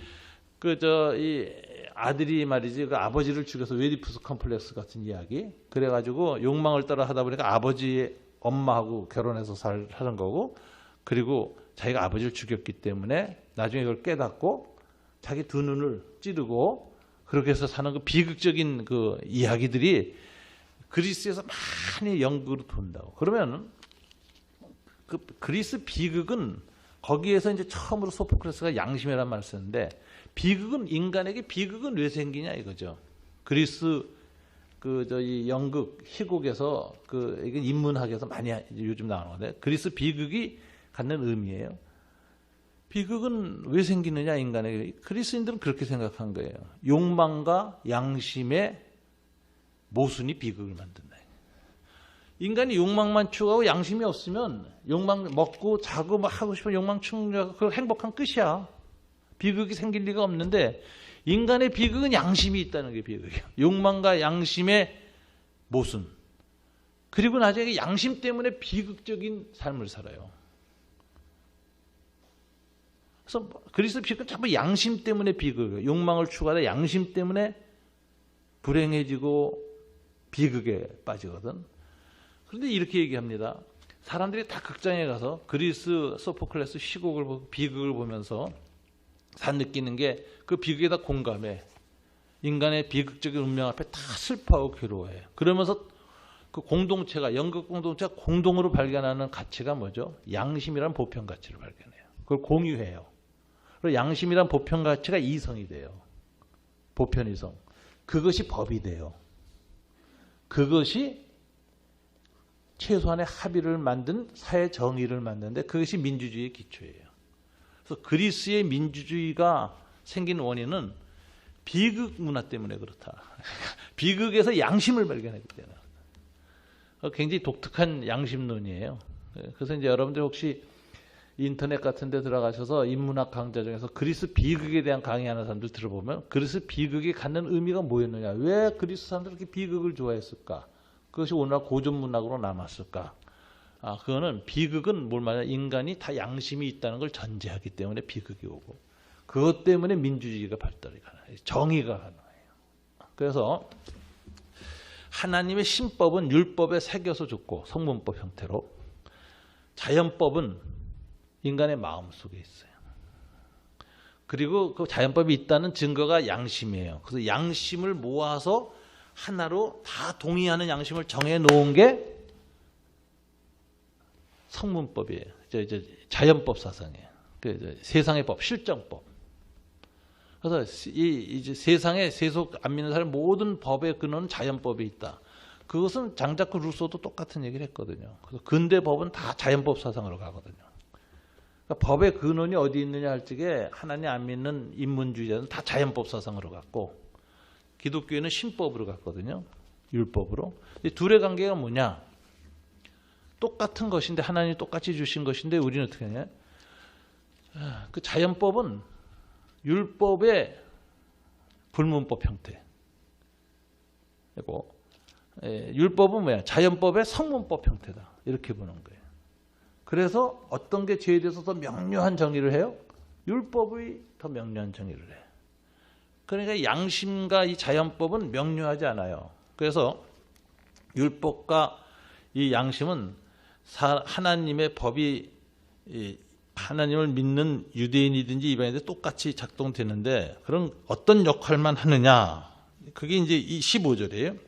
이 아들이 말이지 그 아버지를 죽여서 웨디푸스 컴플렉스 같은 이야기. 그래가지고 욕망을 따라 하다 보니까 아버지의 엄마하고 결혼해서 하는 거고, 그리고 자기가 아버지를 죽였기 때문에 나중에 그걸 깨닫고 자기 두 눈을 찌르고 그렇게 해서 사는 그 비극적인 그 이야기들이 그리스에서 많이 연극으로 돈다고. 그러면 그 그리스 비극은 거기에서 이제 처음으로 소포클레스가 양심이라는 말을 쓰는데, 비극은 인간에게 비극은 왜 생기냐 이거죠. 그리스 이 연극 희곡에서 이게 인문학에서 많이 요즘 나오는 건데, 그리스 비극이 갖는 의미예요. 비극은 왜 생기느냐 인간에게. 그리스인들은 그렇게 생각한 거예요. 욕망과 양심의 모순이 비극을 만든다. 인간이 욕망만 추구하고 양심이 없으면 욕망 먹고 자고 뭐 하고 싶은 욕망 충족하고 그 행복한 끝이야. 비극이 생길 리가 없는데, 인간의 비극은 양심이 있다는 게 비극이에요. 욕망과 양심의 모순. 그리고 나중에 양심 때문에 비극적인 삶을 살아요. 그래서 그리스 비극은 전부 양심 때문에 비극이에요. 욕망을 추구하다 양심 때문에 불행해지고 비극에 빠지거든. 그런데 이렇게 얘기합니다. 사람들이 다 극장에 가서 그리스 소포클레스 희곡을 보고 비극을 보면서 다 느끼는 게 그 비극에 다 공감해. 인간의 비극적인 운명 앞에 다 슬퍼하고 괴로워해. 그러면서 그 공동체가, 연극 공동체가 공동으로 발견하는 가치가 뭐죠? 양심이란 보편 가치를 발견해요. 그걸 공유해요. 그리고 양심이란 보편 가치가 이성이 돼요. 보편 이성. 그것이 법이 돼요. 그것이 최소한의 합의를 만든 사회 정의를 만드는데, 그것이 민주주의의 기초예요. 그래서 그리스의 민주주의가 생긴 원인은 비극 문화 때문에 그렇다. 비극에서 양심을 발견했기 때문에. 굉장히 독특한 양심론이에요. 그래서 이제 여러분들 혹시 인터넷 같은 데 들어가셔서 인문학 강좌 중에서 그리스 비극에 대한 강의하는 사람들 들어보면 그리스 비극이 갖는 의미가 뭐였느냐, 왜 그리스 사람들이 그렇게 비극을 좋아했을까, 그것이 오늘날 고전 문학으로 남았을까. 그거는 비극은 뭘 말하냐, 인간이 다 양심이 있다는 걸 전제하기 때문에 비극이 오고, 그것 때문에 민주주의가 발달이 가능해요. 정의가 가능해요. 그래서 하나님의 신법은 율법에 새겨서 줬고, 성문법 형태로, 자연법은 인간의 마음 속에 있어요. 그리고 그 자연법이 있다는 증거가 양심이에요. 그래서 양심을 모아서 하나로 다 동의하는 양심을 정해 놓은 게 성문법이에요. 자연법 사상이에요. 세상의 법, 실정법. 그래서 이제 세상에 세속 안 믿는 사람 모든 법의 근원은 자연법이 있다. 그것은 장자크 루소도 똑같은 얘기를 했거든요. 그래서 근대 법은 다 자연법 사상으로 가거든요. 그러니까 법의 근원이 어디 있느냐 할 적에 하나님 안 믿는 인문주의자는 다 자연법 사상으로 갔고 기독교에는 신법으로 갔거든요. 율법으로. 이 둘의 관계가 뭐냐? 똑같은 것인데 하나님이 똑같이 주신 것인데 우리는 어떻게 하냐? 그 자연법은 율법의 불문법 형태. 그리고 율법은 뭐야? 자연법의 성문법 형태다. 이렇게 보는 거예요. 그래서 어떤 게 죄에 대해서 더 명료한 정의를 해요? 율법이 더 명료한 정의를 해요. 그러니까 양심과 이 자연법은 명료하지 않아요. 그래서 율법과 이 양심은 하나님의 법이 하나님을 믿는 유대인이든지 이방인들 똑같이 작동되는데 그런 어떤 역할만 하느냐. 그게 이제 이 15절이에요.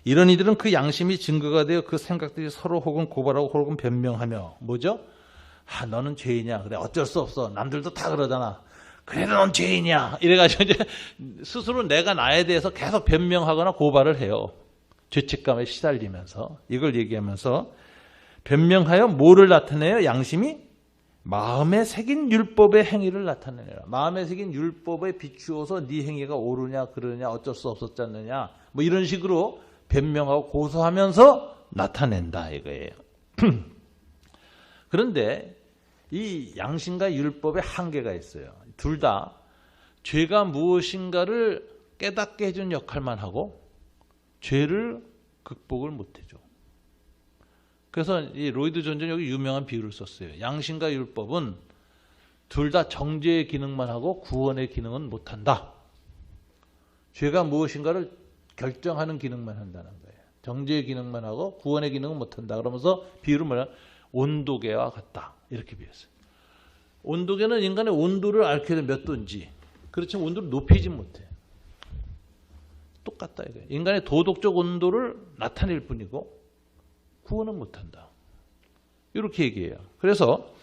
이런 이들은 그 양심이 증거가 되어 그 생각들이 서로 혹은 고발하고 혹은 변명하며 뭐죠? 너는 죄인이야. 그래 어쩔 수 없어. 남들도 다 그러잖아. 그래도 넌 죄인이야. 이래가지고 이제 스스로 내가 나에 대해서 계속 변명하거나 고발을 해요. 죄책감에 시달리면서 이걸 얘기하면서 변명하여 뭐를 나타내요? 양심이 마음에 새긴 율법의 행위를 나타내라. 마음에 새긴 율법에 비추어서 네 행위가 옳으냐 그러냐 어쩔 수 없었지 않느냐 뭐 이런 식으로 변명하고 고소하면서 나타낸다 이거예요. 그런데 이 양심과 율법의 한계가 있어요. 둘 다 죄가 무엇인가를 깨닫게 해준 역할만 하고 죄를 극복을 못해줘. 그래서 이 로이드 존슨이 여기 유명한 비유를 썼어요. 양심과 율법은 둘 다 정죄의 기능만 하고 구원의 기능은 못한다. 죄가 무엇인가를 결정하는 기능만 한다는 거예요. 정죄의 기능만 하고 구원의 기능은 못한다. 그러면서 비유를 뭐냐? 온도계와 같다. 이렇게 비유했어요. 온도계는 인간의 온도를 앓게 되면 몇 도인지 그렇지만 온도를 높이지 못해. 똑같다 이거예요. 인간의 도덕적 온도를 나타낼 뿐이고 구원은 못한다. 이렇게 얘기해요. 그래서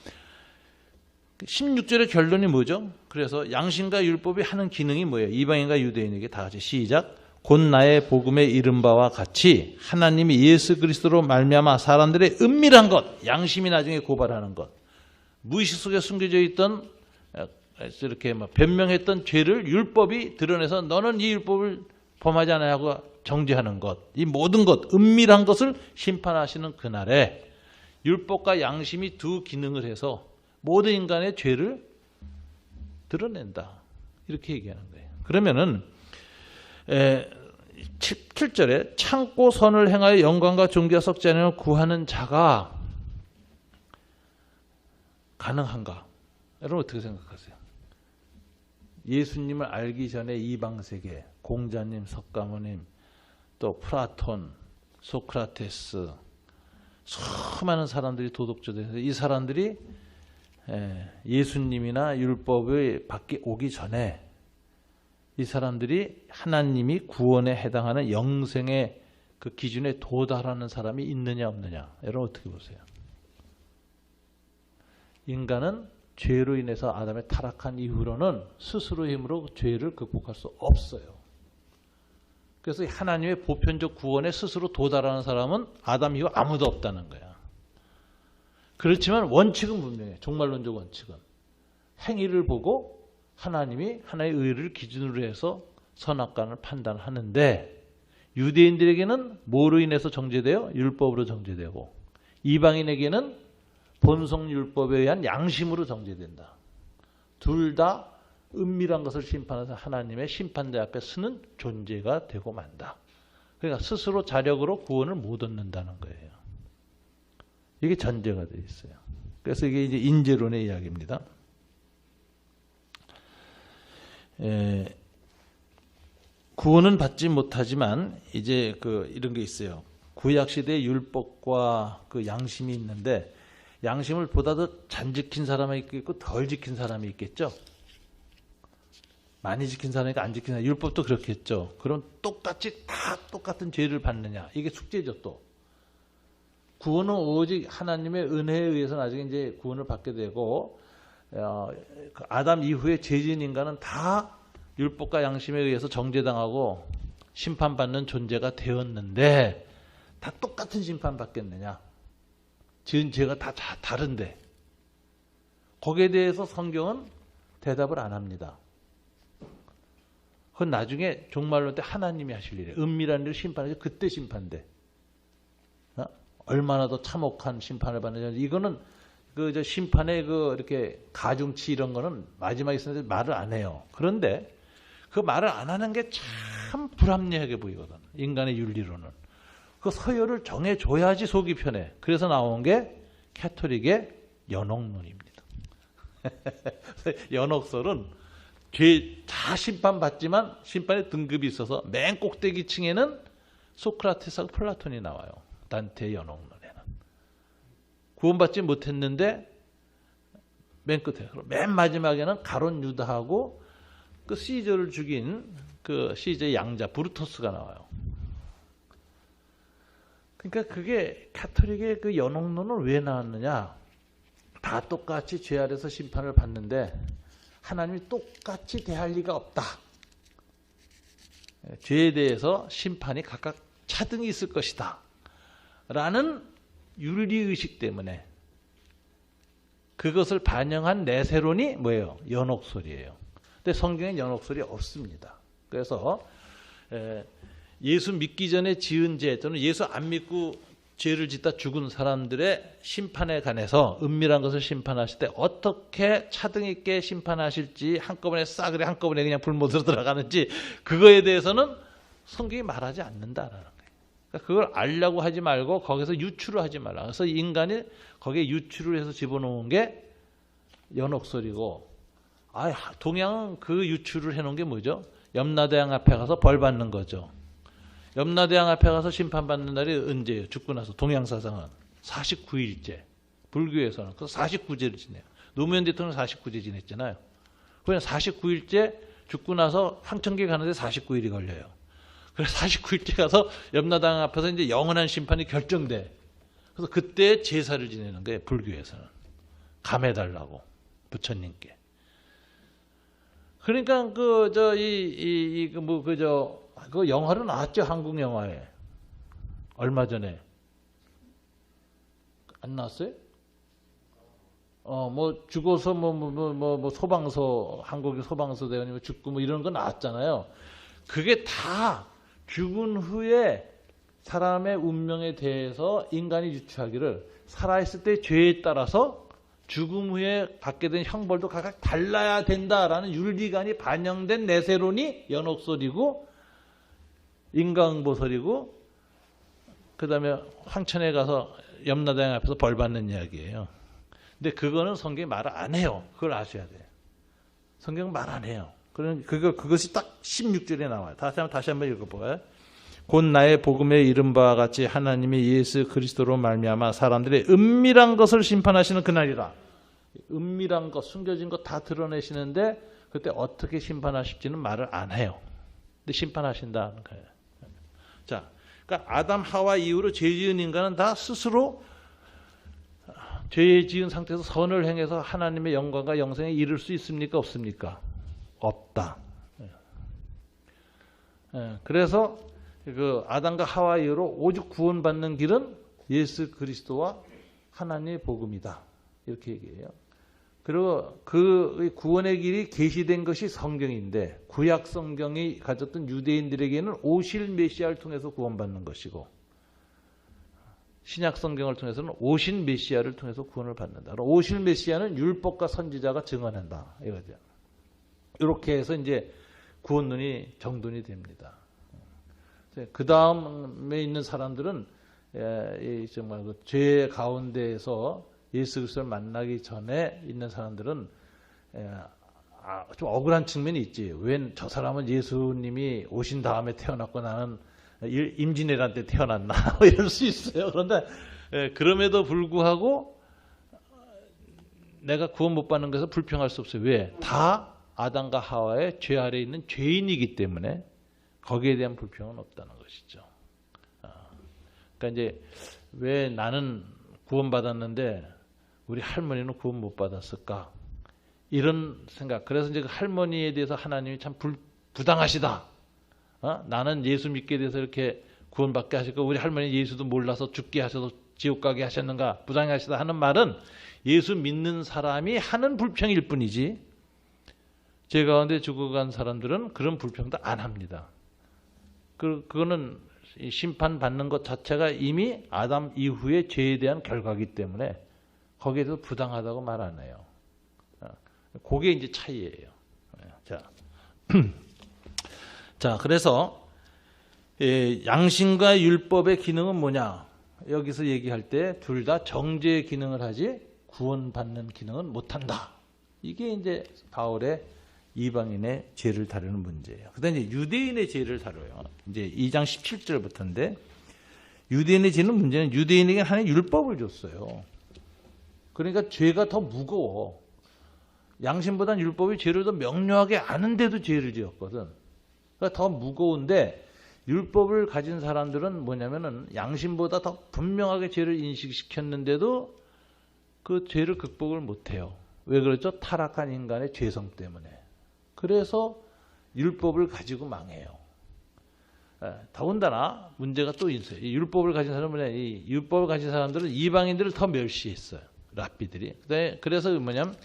16절의 결론이 뭐죠? 그래서 양심과 율법이 하는 기능이 뭐예요? 이방인과 유대인에게 다 같이 시작. 곧 나의 복음에 이른 바와 같이 하나님이 예수 그리스도로 말미암아 사람들의 은밀한 것, 양심이 나중에 고발하는 것, 무의식 속에 숨겨져 있던 이렇게 변명했던 죄를 율법이 드러내서 너는 이 율법을 범하지 않아야 하고 정죄하는 것, 이 모든 것, 은밀한 것을 심판하시는 그날에 율법과 양심이 두 기능을 해서 모든 인간의 죄를 드러낸다. 이렇게 얘기하는 거예요. 그러면은 7절에 참고 선을 행하여 영광과 존귀가 썩지 않으려 구하는 자가 가능한가? 여러분 어떻게 생각하세요? 예수님을 알기 전에 이방세계, 공자님, 석가모님, 또 플라톤, 소크라테스, 수많은 사람들이 도덕자들이 이 사람들이 예수님이나 율법이 오기 전에 이 사람들이 하나님이 구원에 해당하는 영생의 그 기준에 도달하는 사람이 있느냐 없느냐. 여러분 어떻게 보세요? 인간은 죄로 인해서 아담의 타락한 이후로는 스스로의 힘으로 죄를 극복할 수 없어요. 그래서 하나님의 보편적 구원에 스스로 도달하는 사람은 아담 이후 아무도 없다는 거야. 그렇지만 원칙은 분명해. 종말론적 원칙은. 행위를 보고 하나님이 하나의 의를 기준으로 해서 선악간을 판단하는데 유대인들에게는 뭐로 인해서 정죄돼요? 율법으로 정죄되고 이방인에게는 본성율법에 의한 양심으로 정죄된다. 둘 다 은밀한 것을 심판해서 하나님의 심판대 앞에 서는 존재가 되고 만다. 그러니까 스스로 자력으로 구원을 못 얻는다는 거예요. 이게 전제가 되어 있어요. 그래서 이게 이제 인재론의 이야기입니다. 구원은 받지 못하지만 이제 이런 게 있어요. 구약 시대의 율법과 그 양심이 있는데 양심을 보다 더 잘 지킨 사람이 있겠고 덜 지킨 사람이 있겠죠. 많이 지킨 사람이니까 안 지킨 사람. 율법도 그렇게 했죠. 그럼 똑같이 다 똑같은 죄를 받느냐. 이게 숙제죠 또. 구원은 오직 하나님의 은혜에 의해서 나중에 이제 구원을 받게 되고 아담 이후에 죄진 인간은 다 율법과 양심에 의해서 정죄당하고 심판받는 존재가 되었는데 다 똑같은 심판 받겠느냐. 지은 죄가 다 다른데 거기에 대해서 성경은 대답을 안 합니다. 그건 나중에 종말론 때 하나님이 하실 일이에요. 은밀한 일을 심판하죠. 그때 심판돼. 얼마나 더 참혹한 심판을 받느냐. 이거는 그 심판의 이렇게 가중치 이런 거는 마지막에 있었는데 말을 안 해요. 그런데 그 말을 안 하는 게 참 불합리하게 보이거든. 인간의 윤리로는. 그 서열을 정해줘야지 속이 편해. 그래서 나온 게 캐톨릭의 연옥론입니다. 연옥설은 죄 다 심판받지만 심판의 등급이 있어서 맨 꼭대기 층에는 소크라테스하고 플라톤이 나와요. 단테의 연옥론에는. 구원받지 못했는데 맨 끝에. 맨 마지막에는 가론 유다하고 그 시저를 죽인 그 시저의 양자 브루토스가 나와요. 그러니까 그게 카톨릭의 그 연옥론은 왜 나왔느냐? 다 똑같이 죄 아래서 심판을 받는데 하나님이 똑같이 대할 리가 없다. 죄에 대해서 심판이 각각 차등이 있을 것이다. 라는 윤리의식 때문에 그것을 반영한 내세론이 뭐예요? 연옥설이에요. 근데 성경엔 연옥설이 없습니다. 그래서 예수 믿기 전에 지은 죄 또는 예수 안 믿고 죄를 짓다 죽은 사람들의 심판에 관해서 은밀한 것을 심판하실 때 어떻게 차등 있게 심판하실지 한꺼번에 싸그리 한꺼번에 그냥 불못으로 들어가는지 그거에 대해서는 성경이 말하지 않는다라는 거예요. 그러니까 그걸 알려고 하지 말고 거기서 유추를 하지 말라. 그래서 인간이 거기에 유추를 해서 집어넣은 게 연옥설이고 동양은 그 유추를 해놓은 게 뭐죠? 염라대왕 앞에 가서 벌 받는 거죠. 염라대왕 앞에 가서 심판받는 날이 언제예요? 죽고 나서 동양사상은 49일째. 불교에서는 그 49제를 지내요. 노무현 대통령 49제 지냈잖아요. 그냥 49일째 죽고 나서 황천기 가는데 49일이 걸려요. 그래서 49일째 가서 염라대왕 앞에서 이제 영원한 심판이 결정돼. 그래서 그때 제사를 지내는 거예요. 불교에서는. 감해달라고 부처님께. 그러니까 그 영화로 나왔죠. 한국 영화에. 얼마 전에. 안 나왔어요? 죽어서 소방서, 한국의 소방서 대원이 죽고 이런 거 나왔잖아요. 그게 다 죽은 후에 사람의 운명에 대해서 인간이 유추하기를 살아있을 때 죄에 따라서 죽음 후에 받게 된 형벌도 각각 달라야 된다라는 윤리관이 반영된 내세론이 연옥설이고 인강보설이고 그 다음에 황천에 가서 염라대왕 앞에서 벌 받는 이야기예요. 근데 그거는 성경이 말을 안 해요. 그걸 아셔야 돼요. 성경은 말 안 해요. 그것이 딱 16절에 나와요. 다시 한번 읽어봐요. 곧 나의 복음에 이른 바와 같이 하나님이 예수 그리스도로 말미암아 사람들의 은밀한 것을 심판하시는 그날이라. 은밀한 것, 숨겨진 것 다 드러내시는데 그때 어떻게 심판하실지는 말을 안 해요. 근데 심판하신다는 거예요. 자, 그러니까 아담 하와 이후로 죄 지은 인간은 다 스스로 죄 지은 상태에서 선을 행해서 하나님의 영광과 영생에 이를 수 있습니까? 없습니까? 없다. 그래서 그 아담과 하와 이후로 오직 구원받는 길은 예수 그리스도와 하나님의 복음이다. 이렇게 얘기해요. 그리고 그 구원의 길이 계시된 것이 성경인데 구약 성경이 가졌던 유대인들에게는 오실 메시아를 통해서 구원받는 것이고 신약 성경을 통해서는 오신 메시아를 통해서 구원을 받는다. 오실 메시아는 율법과 선지자가 증언한다. 이거죠. 이렇게 해서 이제 구원론이 정돈이 됩니다. 그 다음에 있는 사람들은 정말 그 죄 가운데에서 예수 그리스도를 만나기 전에 있는 사람들은 좀 억울한 측면이 있지. 왜 저 사람은 예수님이 오신 다음에 태어났고 나는 임진왜란 때 태어났나 이럴 수 있어요. 그런데 그럼에도 불구하고 내가 구원 못 받는 것에서 불평할 수 없어요. 왜? 다 아담과 하와의 죄 아래에 있는 죄인이기 때문에 거기에 대한 불평은 없다는 것이죠. 그러니까 이제 왜 나는 구원받았는데 우리 할머니는 구원 못 받았을까? 이런 생각. 그래서 이제 그 할머니에 대해서 하나님이 참 부당하시다. 나는 예수 믿게 돼서 이렇게 구원받게 하시고 우리 할머니 예수도 몰라서 죽게 하셔서 지옥 가게 하셨는가? 부당하시다 하는 말은 예수 믿는 사람이 하는 불평일 뿐이지 죄 가운데 죽어간 사람들은 그런 불평도 안 합니다. 그거는 심판받는 것 자체가 이미 아담 이후의 죄에 대한 결과이기 때문에 거기에 대해서 부당하다고 말 안 해요. 그게 이제 차이예요. 자, 그래서 양심과 율법의 기능은 뭐냐? 여기서 얘기할 때 둘 다 정죄의 기능을 하지 구원받는 기능은 못한다. 이게 이제 바울의 이방인의 죄를 다루는 문제예요. 그다음에 이제 유대인의 죄를 다뤄요. 이제 2장 17절부터인데 유대인의 죄는 문제는 유대인에게 하나님 율법을 줬어요. 그러니까 죄가 더 무거워. 양심보다는 율법이 죄를 더 명료하게 아는데도 죄를 지었거든. 그러니까 더 무거운데 율법을 가진 사람들은 뭐냐면은 양심보다 더 분명하게 죄를 인식시켰는데도 그 죄를 극복을 못해요. 왜 그렇죠? 타락한 인간의 죄성 때문에. 그래서 율법을 가지고 망해요. 더군다나 문제가 또 있어요. 이 율법을 가진 사람은 이 율법을 가진 사람들은 이방인들을 더 멸시했어요. 랍비들이. 그래서 뭐냐면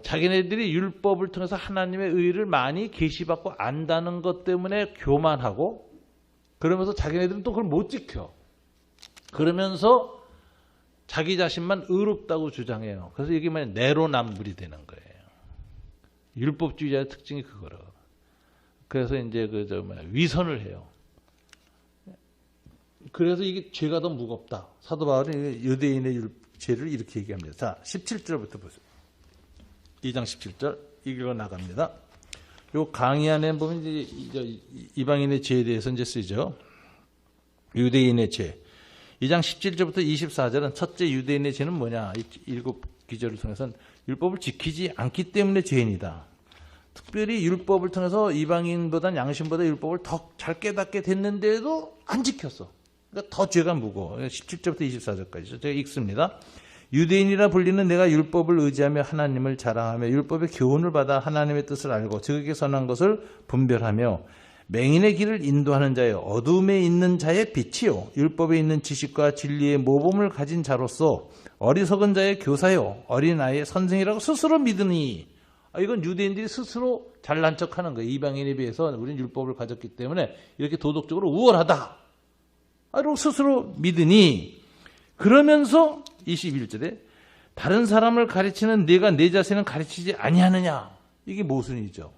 자기네들이 율법을 통해서 하나님의 의를 많이 계시받고 안다는 것 때문에 교만하고 그러면서 자기네들은 또 그걸 못 지켜. 그러면서 자기 자신만 의롭다고 주장해요. 그래서 이게 뭐냐 내로남불이 되는 거예요. 율법주의자의 특징이 그거라. 그래서 이제 위선을 해요. 그래서 이게 죄가 더 무겁다. 사도 바울이 유대인의 죄를 이렇게 얘기합니다. 자, 17절부터 보세요. 2장 17절 읽어 나갑니다. 요 강의 안에 보면 이제 이방인의 죄에 대해서 이제 쓰죠. 유대인의 죄. 2장 17절부터 24절은 첫째 유대인의 죄는 뭐냐? 일곱 기절을 통해서는 율법을 지키지 않기 때문에 죄인이다. 특별히 율법을 통해서 이방인보다는 양심보다 율법을 더 잘 깨닫게 됐는데도 안 지켰어. 그러니까 더 죄가 무거워. 17절부터 24절까지죠. 제가 읽습니다. 유대인이라 불리는 내가 율법을 의지하며 하나님을 자랑하며 율법의 교훈을 받아 하나님의 뜻을 알고 적에게 선한 것을 분별하며 맹인의 길을 인도하는 자여 어둠에 있는 자의 빛이요 율법에 있는 지식과 진리의 모범을 가진 자로서 어리석은 자의 교사요 어린아이의 선생이라고 스스로 믿으니 이건 유대인들이 스스로 잘난 척하는 거예요. 이방인에 비해서 우리는 율법을 가졌기 때문에 이렇게 도덕적으로 우월하다. 라고 스스로 믿으니 그러면서 21절에 다른 사람을 가르치는 네가 내 자신은 가르치지 아니하느냐. 이게 모순이죠.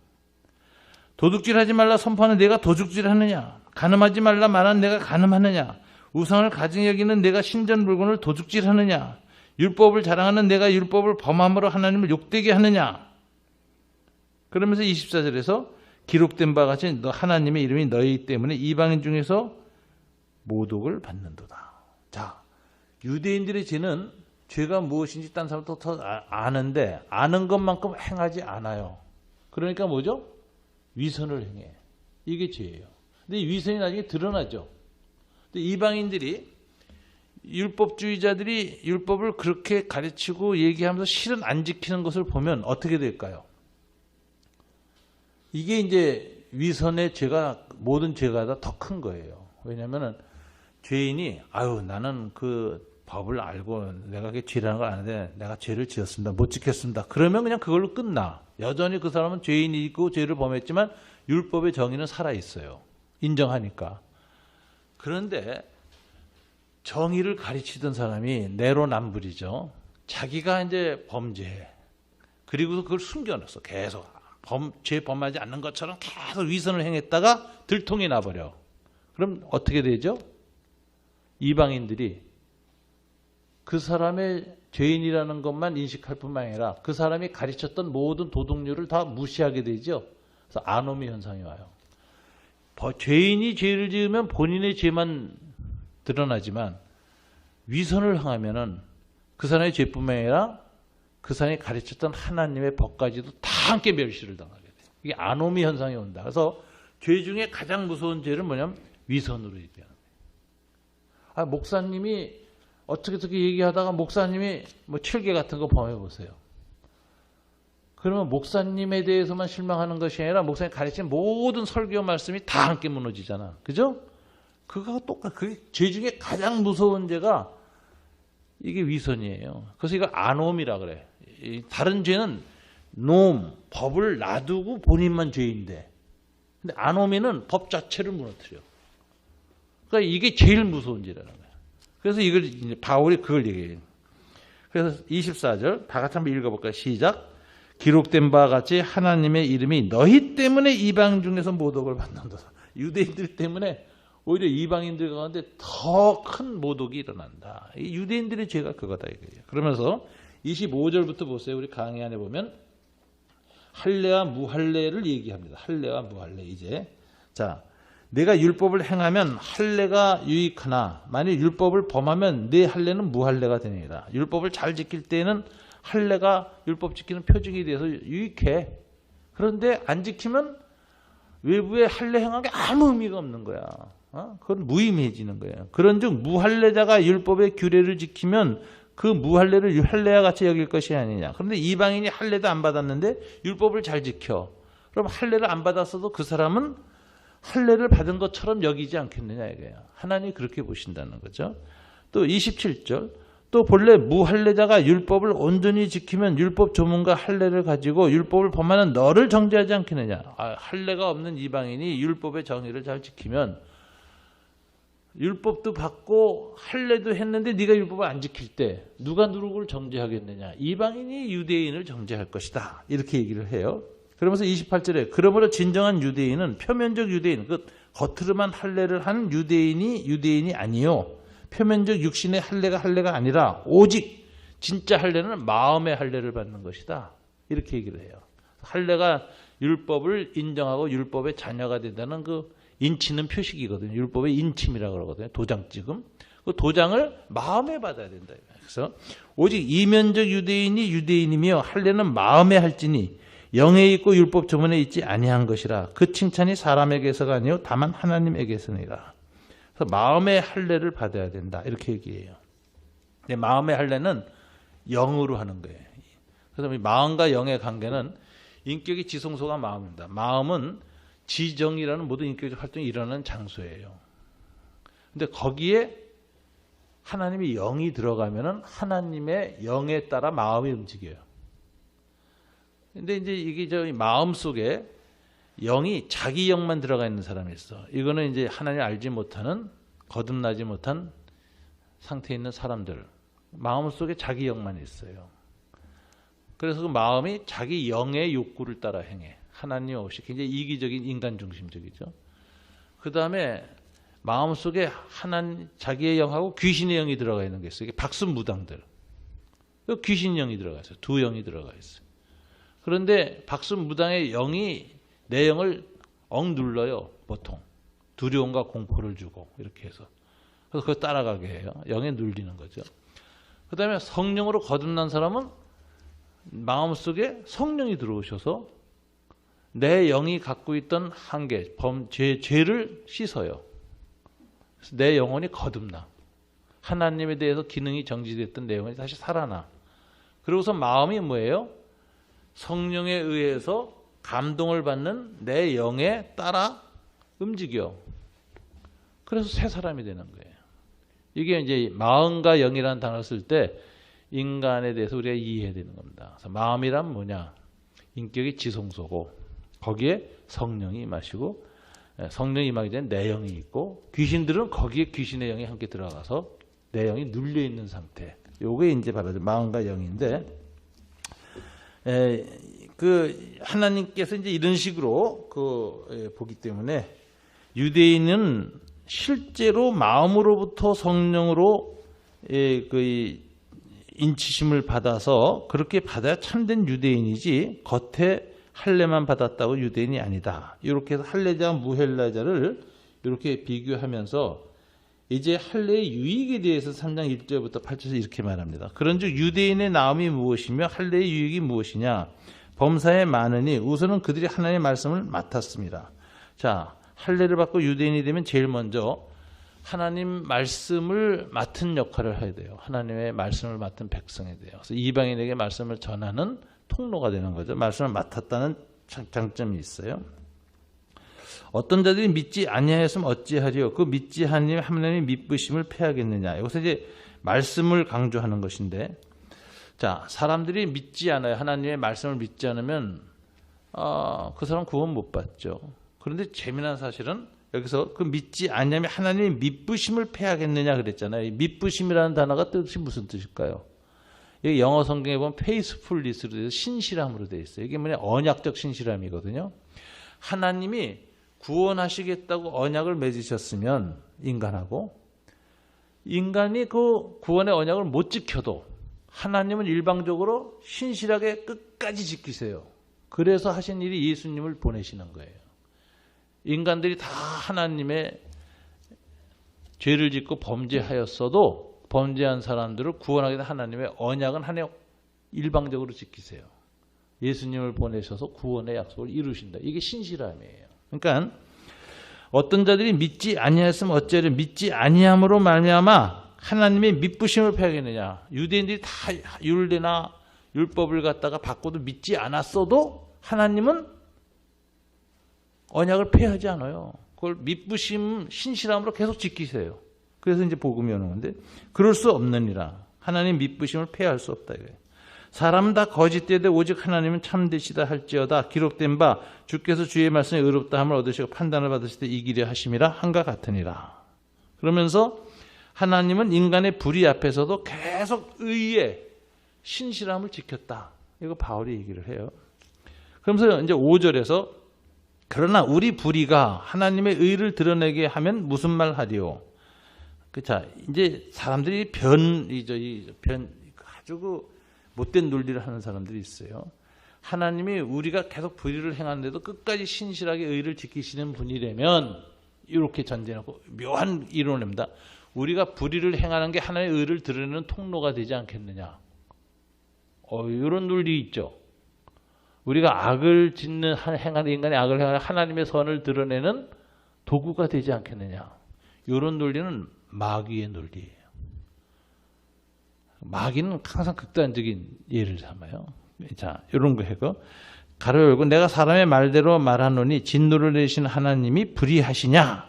도둑질하지 말라 선포하는 내가 도둑질하느냐. 간음하지 말라 말하는 내가 간음하느냐. 우상을 가증히 여기는 내가 신전 물건을 도둑질하느냐. 율법을 자랑하는 내가 율법을 범함으로 하나님을 욕되게 하느냐. 그러면서 24절에서 기록된 바와 같이 너 하나님의 이름이 너희 때문에 이방인 중에서 모독을 받는도다. 자, 유대인들의 죄는 죄가 무엇인지 딴 사람도 더 아는데 아는 것만큼 행하지 않아요. 그러니까 뭐죠? 위선을 행해. 이게 죄예요. 근데 위선이 나중에 드러나죠. 근데 이방인들이 율법주의자들이 율법을 그렇게 가르치고 얘기하면서 실은 안 지키는 것을 보면 어떻게 될까요? 이게 이제 위선의 죄가 모든 죄가 다 더 큰 거예요. 왜냐하면 죄인이 나는 그 법을 알고 내가 그게 죄라는 걸 아는데 내가 죄를 지었습니다. 못 지켰습니다. 그러면 그냥 그걸로 끝나. 여전히 그 사람은 죄인이고 죄를 범했지만 율법의 정의는 살아있어요. 인정하니까. 그런데 정의를 가르치던 사람이 내로남불이죠. 자기가 이제 범죄해. 그리고 그걸 숨겨놨어. 계속. 죄 범하지 않는 것처럼 계속 위선을 행했다가 들통이 나버려. 그럼 어떻게 되죠? 이방인들이 그 사람의 죄인이라는 것만 인식할 뿐만 아니라 그 사람이 가르쳤던 모든 도덕률을 다 무시하게 되죠. 그래서 아노미 현상이 와요. 죄인이 죄를 지으면 본인의 죄만 드러나지만 위선을 행하면은 그 사람의 죄뿐만 아니라 그 사람이 가르쳤던 하나님의 법까지도 다 함께 멸시를 당하게 돼. 이게 아노미 현상이 온다. 그래서 죄 중에 가장 무서운 죄는 뭐냐면 위선으로 얘기하는 거예요. 목사님이 어떻게 얘기하다가 목사님이 뭐 7개 같은 거 범해 보세요. 그러면 목사님에 대해서만 실망하는 것이 아니라 목사님 가르친 모든 설교 말씀이 다 함께 무너지잖아. 그죠? 그거가 똑같아. 그게 죄 중에 가장 무서운 죄가 이게 위선이에요. 그래서 이걸 아놈이라 그래. 다른 죄는 놈, 법을 놔두고 본인만 죄인데, 근데 아노미는 법 자체를 무너뜨려. 그러니까 이게 제일 무서운 죄라는 거야. 그래서 이걸 이제 바울이 그걸 얘기해요. 그래서 24절 다 같이 한번 읽어볼까요? 시작. 기록된 바와 같이 하나님의 이름이 너희 때문에 이방 중에서 모독을 받는다. 유대인들 때문에 오히려 이방인들 가운데 더 큰 모독이 일어난다. 이 유대인들의 죄가 그거다 이거예요. 그러면서 25절부터 보세요. 우리 강의 안에 보면 할례와 무할례를 얘기합니다. 할례와 무할례. 이제 자, 내가 율법을 행하면 할례가 유익하나 만일 율법을 범하면 내 할례는 무할례가 되느니라. 율법을 잘 지킬 때에는 할례가 율법 지키는 표징이 돼서 유익해. 그런데 안 지키면 외부에 할례 행한 게 아무 의미가 없는 거야. 그건 무의미해지는 거예요. 그런즉 무할례자가 율법의 규례를 지키면 그 무할례를 할례와 같이 여길 것이 아니냐. 그런데 이방인이 할례도 안 받았는데 율법을 잘 지켜. 그럼 할례를 안 받았어도 그 사람은 할례를 받은 것처럼 여기지 않겠느냐 이거예요. 하나님이 그렇게 보신다는 거죠. 또 27절 또 본래 무할례자가 율법을 온전히 지키면 율법 조문과 할례를 가지고 율법을 범하는 너를 정죄하지 않겠느냐. 할례가 없는 이방인이 율법의 정의를 잘 지키면 율법도 받고 할례도 했는데 네가 율법을 안 지킬 때 누가 누구를 정죄하겠느냐. 이방인이 유대인을 정죄할 것이다. 이렇게 얘기를 해요. 그러면서 28절에 그러므로 진정한 유대인은 표면적 유대인, 그 겉으로만 할례를 한 유대인이 아니요. 표면적 육신의 할례가 아니라 오직 진짜 할례는 마음의 할례를 받는 것이다. 이렇게 얘기를 해요. 할례가 율법을 인정하고 율법의 자녀가 된다는 그 인치는 표식이거든요. 율법의 인침이라고 그러거든요. 도장 찍음. 그 도장을 마음에 받아야 된다. 그래서 오직 이면적 유대인이 유대인이며 할례는 마음에 할지니 영에 있고 율법 조문에 있지 아니한 것이라. 그 칭찬이 사람에게서가 아니요 다만 하나님에게서니라. 그래서 마음의 할례를 받아야 된다. 이렇게 얘기해요. 근데 마음의 할례는 영으로 하는 거예요. 그래서 마음과 영의 관계는 인격의 지성소가 마음입니다. 마음은 지정이라는 모든 인격적 활동이 일어나는 장소예요. 근데 거기에 하나님의 영이 들어가면은 하나님의 영에 따라 마음이 움직여요. 근데 이제 이게 저 마음 속에 영이 자기 영만 들어가 있는 사람이 있어. 이거는 이제 하나님 알지 못하는 거듭나지 못한 상태에 있는 사람들. 마음 속에 자기 영만 있어요. 그래서 그 마음이 자기 영의 욕구를 따라 행해. 하나님 없이 굉장히 이기적인 인간 중심적이죠. 그 다음에 마음속에 자기의 영하고 귀신의 영이 들어가 있는 게 있어요. 이게 박순무당들. 귀신 영이 들어가 있어요. 두 영이 들어가 있어요. 그런데 박순무당의 영이 내 영을 억눌러요. 보통. 두려움과 공포를 주고 이렇게 해서. 그래서 그걸 따라가게 해요. 영에 눌리는 거죠. 그 다음에 성령으로 거듭난 사람은 마음속에 성령이 들어오셔서 내 영이 갖고 있던 한계, 죄를 씻어요. 그래서 내 영혼이 거듭나. 하나님에 대해서 기능이 정지됐던 내 영혼이 다시 살아나. 그러고서 마음이 뭐예요? 성령에 의해서 감동을 받는 내 영에 따라 움직여. 그래서 새 사람이 되는 거예요. 이게 이제 마음과 영이라는 단어를 쓸 때 인간에 대해서 우리가 이해해야 되는 겁니다. 그래서 마음이란 뭐냐? 인격의 지성소고 거기에 성령이 임하시고 성령이 임하기 전에 내 영이 있고 귀신들은 거기에 귀신의 영이 함께 들어가서 내 영이 눌려 있는 상태. 요게 이제 바로 마음과 영인데 그 하나님께서 이제 이런 식으로 보기 때문에 유대인은 실제로 마음으로부터 성령으로 그 인치심을 받아서 그렇게 받아야 참된 유대인이지 겉에 할례만 받았다고 유대인이 아니다. 이렇게 해서 할례자와 무할례자를 이렇게 비교하면서 이제 할례의 유익에 대해서 3장 1절부터 8절에서 이렇게 말합니다. 그런즉 유대인의 나음이 무엇이며 할례의 유익이 무엇이냐? 범사에 많으니 우선은 그들이 하나님의 말씀을 맡았습니다. 자, 할례를 받고 유대인이 되면 제일 먼저 하나님 말씀을 맡은 역할을 해야 돼요. 하나님의 말씀을 맡은 백성이 돼요. 그래서 이방인에게 말씀을 전하는 통로가 되는 거죠. 말씀을 맡았다는 장점이 있어요. 어떤 자들이 믿지 아니하였으면 어찌하리요? 그 믿지 하나님의 믿으심을 패하겠느냐? 여기서 이제 말씀을 강조하는 것인데, 자, 사람들이 믿지 않아요. 하나님의 말씀을 믿지 않으면 그 사람 구원 못 받죠. 그런데 재미난 사실은 여기서 그 믿지 않냐면 하나님의 믿으심을 패하겠느냐 그랬잖아요. 믿으심이라는 단어가 뜻이 무슨 뜻일까요? 여기 영어 성경에 보면 faithfulness로 돼서 신실함으로 되어 있어요. 이게 뭐냐? 언약적 신실함이거든요. 하나님이 구원하시겠다고 언약을 맺으셨으면 인간이 그 구원의 언약을 못 지켜도 하나님은 일방적으로 신실하게 끝까지 지키세요. 그래서 하신 일이 예수님을 보내시는 거예요. 인간들이 다 하나님의 죄를 짓고 범죄하였어도 범죄한 사람들을 구원하게 된 하나님의 언약은 하나님 일방적으로 지키세요. 예수님을 보내셔서 구원의 약속을 이루신다. 이게 신실함이에요. 그러니까 어떤 자들이 믿지 아니하였으면 어찌하려 믿지 아니함으로 말미암아 하나님의 믿으심을 패하겠느냐. 유대인들이 다 율례나 율법을 갖다가 받고도 믿지 않았어도 하나님은 언약을 폐하지 않아요. 그걸 믿으심, 신실함으로 계속 지키세요. 그래서 이제 복음이 오는 건데, 그럴 수 없느니라. 하나님 믿으심을 폐할 수 없다 이거예요. 사람은 다 거짓되되 오직 하나님은 참되시다 할지어다. 기록된 바 주께서 주의 말씀에 의롭다 함을 얻으시고 판단을 받으실 때 이기려 하심이라 한과 같으니라. 그러면서 하나님은 인간의 불의 앞에서도 계속 의의 신실함을 지켰다. 이거 바울이 얘기를 해요. 그러면서 이제 5절에서 그러나 우리 불의가 하나님의 의를 드러내게 하면 무슨 말 하리요? 자, 이제 사람들이 아주 그 못된 논리를 하는 사람들이 있어요. 하나님이 우리가 계속 불의를 행하는데도 끝까지 신실하게 의를 지키시는 분이라면 이렇게 전제하고 묘한 이론을 냅니다. 우리가 불의를 행하는 게 하나님의 의를 드러내는 통로가 되지 않겠느냐. 이런 논리 있죠. 우리가 악을 행하는 인간이 악을 행하는 하나님의 선을 드러내는 도구가 되지 않겠느냐. 이런 논리는 마귀의 논리예요. 마귀는 항상 극단적인 예를 삼아요. 자, 이런 거 해고 가로 열고 내가 사람의 말대로 말하노니 진노를 내리시는 하나님이 불의하시냐?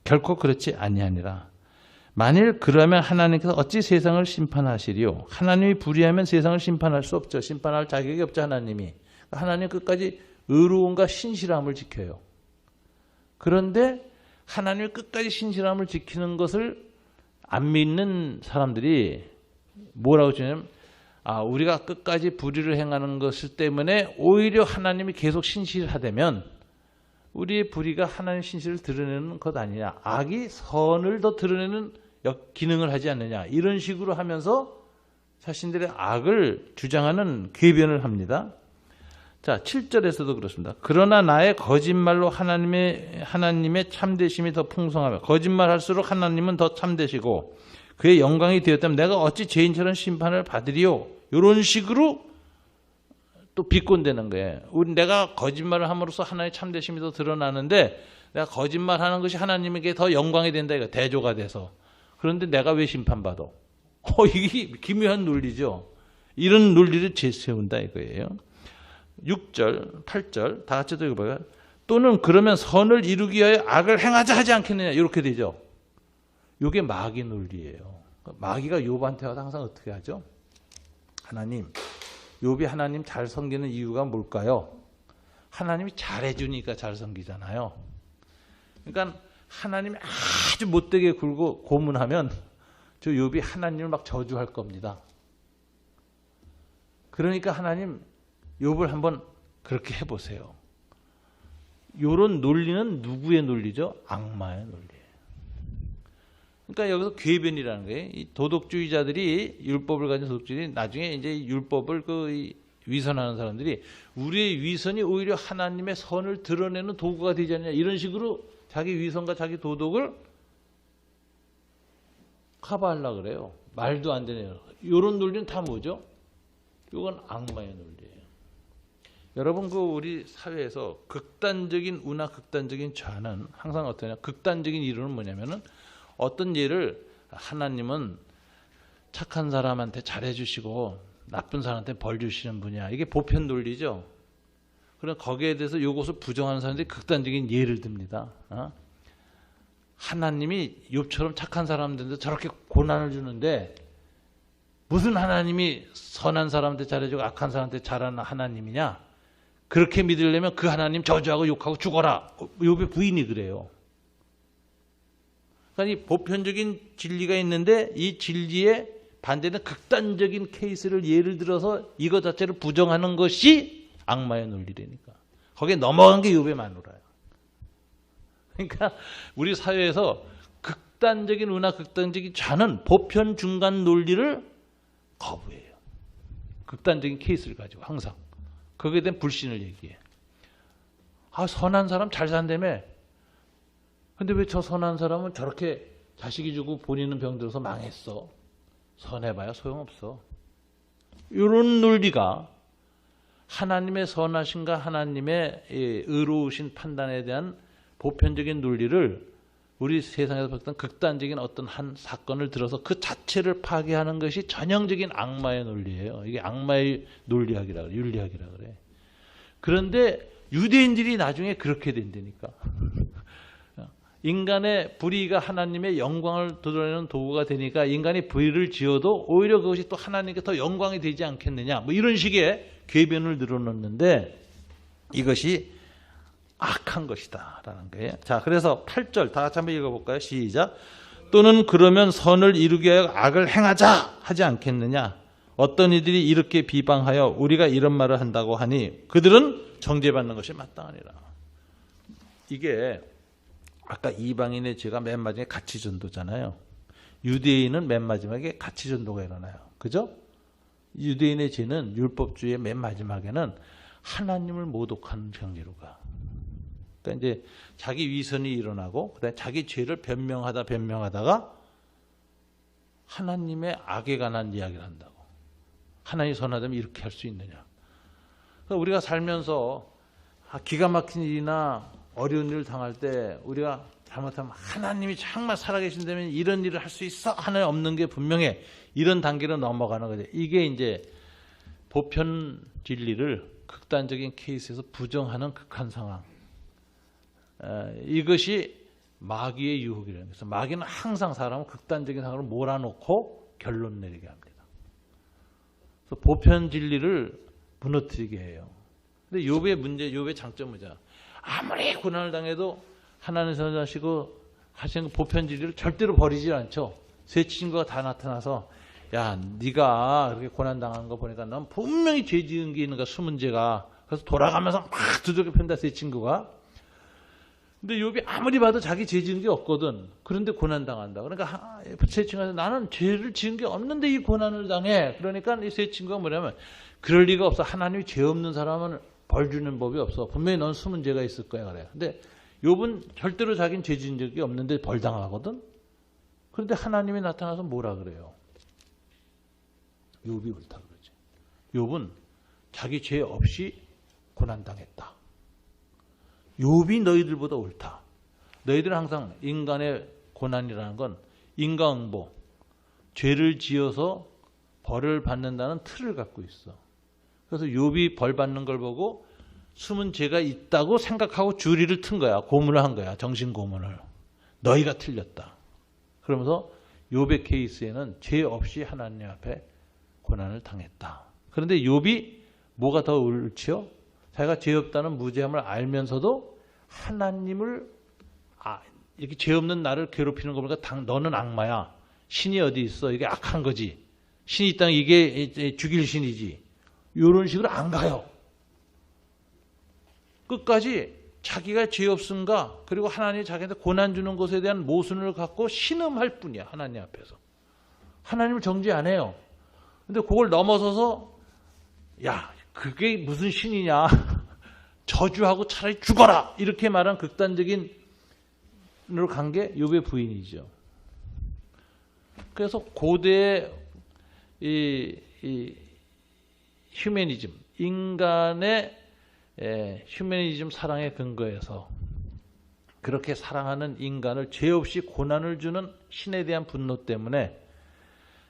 결코 그렇지 아니하니라. 만일 그러면 하나님께서 어찌 세상을 심판하시리요? 하나님이 불의하면 세상을 심판할 수 없죠. 심판할 자격이 없죠. 하나님 끝까지 의로움과 신실함을 지켜요. 그런데 하나님이 끝까지 신실함을 지키는 것을 안 믿는 사람들이 뭐라고 주냐면 우리가 끝까지 불의를 행하는 것을 때문에 오히려 하나님이 계속 신실하다면 우리의 불의가 하나님의 신실을 드러내는 것 아니냐. 악이 선을 더 드러내는 기능을 하지 않느냐. 이런 식으로 하면서 자신들의 악을 주장하는 궤변을 합니다. 자, 7절에서도 그렇습니다. 그러나 나의 거짓말로 하나님의 참되심이 더 풍성하며 거짓말할수록 하나님은 더 참되시고 그의 영광이 되었다면 내가 어찌 죄인처럼 심판을 받으리요? 이런 식으로 또 비꼰대는 거예요. 내가 거짓말을 함으로써 하나님의 참되심이 더 드러나는데 내가 거짓말하는 것이 하나님에게 더 영광이 된다. 이거 대조가 돼서. 그런데 내가 왜 심판받아? 이게 기묘한 논리죠. 이런 논리를 제세운다 이거예요. 6절, 8절 다 같이 또 읽어봐요. 또는 그러면 선을 이루기 위하여 악을 행하자 하지 않겠느냐 이렇게 되죠. 이게 마귀 논리예요. 마귀가 욥한테 와서 항상 어떻게 하죠? 욥이 하나님 잘 섬기는 이유가 뭘까요? 하나님이 잘해주니까 잘 섬기잖아요. 그러니까 하나님이 아주 못되게 굴고 고문하면 저 욥이 하나님을 막 저주할 겁니다. 그러니까 하나님 욥을 한번 그렇게 해보세요. 이런 논리는 누구의 논리죠? 악마의 논리예요. 그러니까 여기서 궤변이라는 거예요. 이 도덕주의자들이 율법을 가진 도덕주의들이 나중에 이제 율법을 위선하는 사람들이 우리의 위선이 오히려 하나님의 선을 드러내는 도구가 되지 않느냐 이런 식으로 자기 위선과 자기 도덕을 커버하려고 그래요. 말도 안 되네요. 이런 논리는 다 뭐죠? 이건 악마의 논리예요. 여러분 우리 사회에서 극단적인 우나 극단적인 좌는 항상 어떠냐? 극단적인 이론은 뭐냐면은 어떤 예를 하나님은 착한 사람한테 잘해주시고 나쁜 사람한테 벌 주시는 분이야. 이게 보편 논리죠. 그럼 거기에 대해서 이것을 부정하는 사람들이 극단적인 예를 듭니다. 하나님이 욥처럼 착한 사람들한테 저렇게 고난을 주는데 무슨 하나님이 선한 사람한테 잘해주고 악한 사람한테 잘하는 하나님이냐? 그렇게 믿으려면 그 하나님 저주하고 욕하고 죽어라. 욥의 부인이 그래요. 그러니까 이 보편적인 진리가 있는데 이 진리에 반대는 극단적인 케이스를 예를 들어서 이거 자체를 부정하는 것이 악마의 논리라니까. 거기에 넘어간 게 욥의 마누라예요. 그러니까 우리 사회에서 극단적인 우나 극단적인 좌는 보편 중간 논리를 거부해요. 극단적인 케이스를 가지고 항상. 거기에 대한 불신을 얘기해. 선한 사람 잘 산다며. 근데 왜 저 선한 사람은 저렇게 자식이 주고 본인은 병들어서 망했어. 선해봐야 소용없어. 이런 논리가 하나님의 선하신가 하나님의 의로우신 판단에 대한 보편적인 논리를 우리 세상에서 봤던 극단적인 어떤 한 사건을 들어서 그 자체를 파괴하는 것이 전형적인 악마의 논리예요. 이게 악마의 논리학이라 그래, 윤리학이라 그래. 그런데 유대인들이 나중에 그렇게 된다니까. 인간의 불의가 하나님의 영광을 드러내는 도구가 되니까 인간이 불의를 지어도 오히려 그것이 또 하나님께 더 영광이 되지 않겠느냐. 뭐 이런 식의 궤변을 늘어놓는데 이것이 악한 것이다 라는 거예요. 자, 그래서 8절 다 같이 한번 읽어볼까요? 시작. 또는 그러면 선을 이루기 위하여 악을 행하자 하지 않겠느냐. 어떤 이들이 이렇게 비방하여 우리가 이런 말을 한다고 하니 그들은 정죄받는 것이 마땅하니라. 이게 아까 이방인의 죄가 맨 마지막에 가치전도잖아요. 유대인은 맨 마지막에 가치전도가 일어나요. 그죠? 유대인의 죄는 율법주의의 맨 마지막에는 하나님을 모독하는 경지로 가. 그러니까 이제 자기 위선이 일어나고 그다음에 자기 죄를 변명하다가 하나님의 악에 관한 이야기를 한다고. 하나님이 선하다면 이렇게 할 수 있느냐. 그러니까 우리가 살면서 기가 막힌 일이나 어려운 일을 당할 때 우리가 잘못하면 하나님이 정말 살아계신다면 이런 일을 할 수 있어? 하나님 없는 게 분명해. 이런 단계로 넘어가는 거죠. 이게 이제 보편 진리를 극단적인 케이스에서 부정하는 극한 상황. 이것이 마귀의 유혹이라는 거죠. 마귀는 항상 사람을 극단적인 상황으로 몰아놓고 결론 내리게 합니다. 그래서 보편 진리를 무너뜨리게 해요. 근데 욥의 문제, 욥의 장점은 뭐냐? 아무리 고난을 당해도 하나님 선하시고 하시는 보편 진리를 절대로 버리지 않죠. 세 친구가 다 나타나서 야, 네가 그렇게 고난 당하는 거 보니까 넌 분명히 죄 지은 게 있는가 숨은 죄가. 그래서 돌아가면서 막 두들겨 팬다 세 친구가. 근데 욥이 아무리 봐도 자기 죄 지은 게 없거든. 그런데 고난 당한다. 그러니까 세 친구가 나는 죄를 지은 게 없는데 이 고난을 당해. 그러니까 이 세 친구가 뭐냐면 그럴 리가 없어. 하나님이 죄 없는 사람은 벌 주는 법이 없어. 분명히 넌 숨은 죄가 있을 거야 그래요. 근데 욥은 절대로 자기는 죄 지은 적이 없는데 벌 당하거든. 그런데 하나님이 나타나서 뭐라 그래요? 욥이 옳다 그러지. 욥은 자기 죄 없이 고난 당했다. 욥이 너희들보다 옳다. 너희들은 항상 인간의 고난이라는 건 인과응보, 죄를 지어서 벌을 받는다는 틀을 갖고 있어. 그래서 욥이 벌 받는 걸 보고 숨은 죄가 있다고 생각하고 주리를 튼 거야. 고문을 한 거야. 정신고문을. 너희가 틀렸다. 그러면서 욥의 케이스에는 죄 없이 하나님 앞에 고난을 당했다. 그런데 욥이 뭐가 더 옳지요? 자기가 죄 없다는 무죄함을 알면서도 하나님을 이렇게 죄 없는 나를 괴롭히는 거 보니까 너는 악마야. 신이 어디 있어? 이게 악한 거지. 신이 있다면 이게 죽일 신이지. 이런 식으로 안 가요. 끝까지 자기가 죄 없음가 그리고 하나님이 자기한테 고난 주는 것에 대한 모순을 갖고 신음할 뿐이야. 하나님 앞에서. 하나님을 정죄 안 해요. 근데 그걸 넘어서서 야 그게 무슨 신이냐. 저주하고 차라리 죽어라. 이렇게 말한 극단적인 으로 간 게 욥의 부인이죠. 그래서 고대의 이 휴머니즘, 인간의 휴머니즘 사랑의 근거에서 그렇게 사랑하는 인간을 죄 없이 고난을 주는 신에 대한 분노 때문에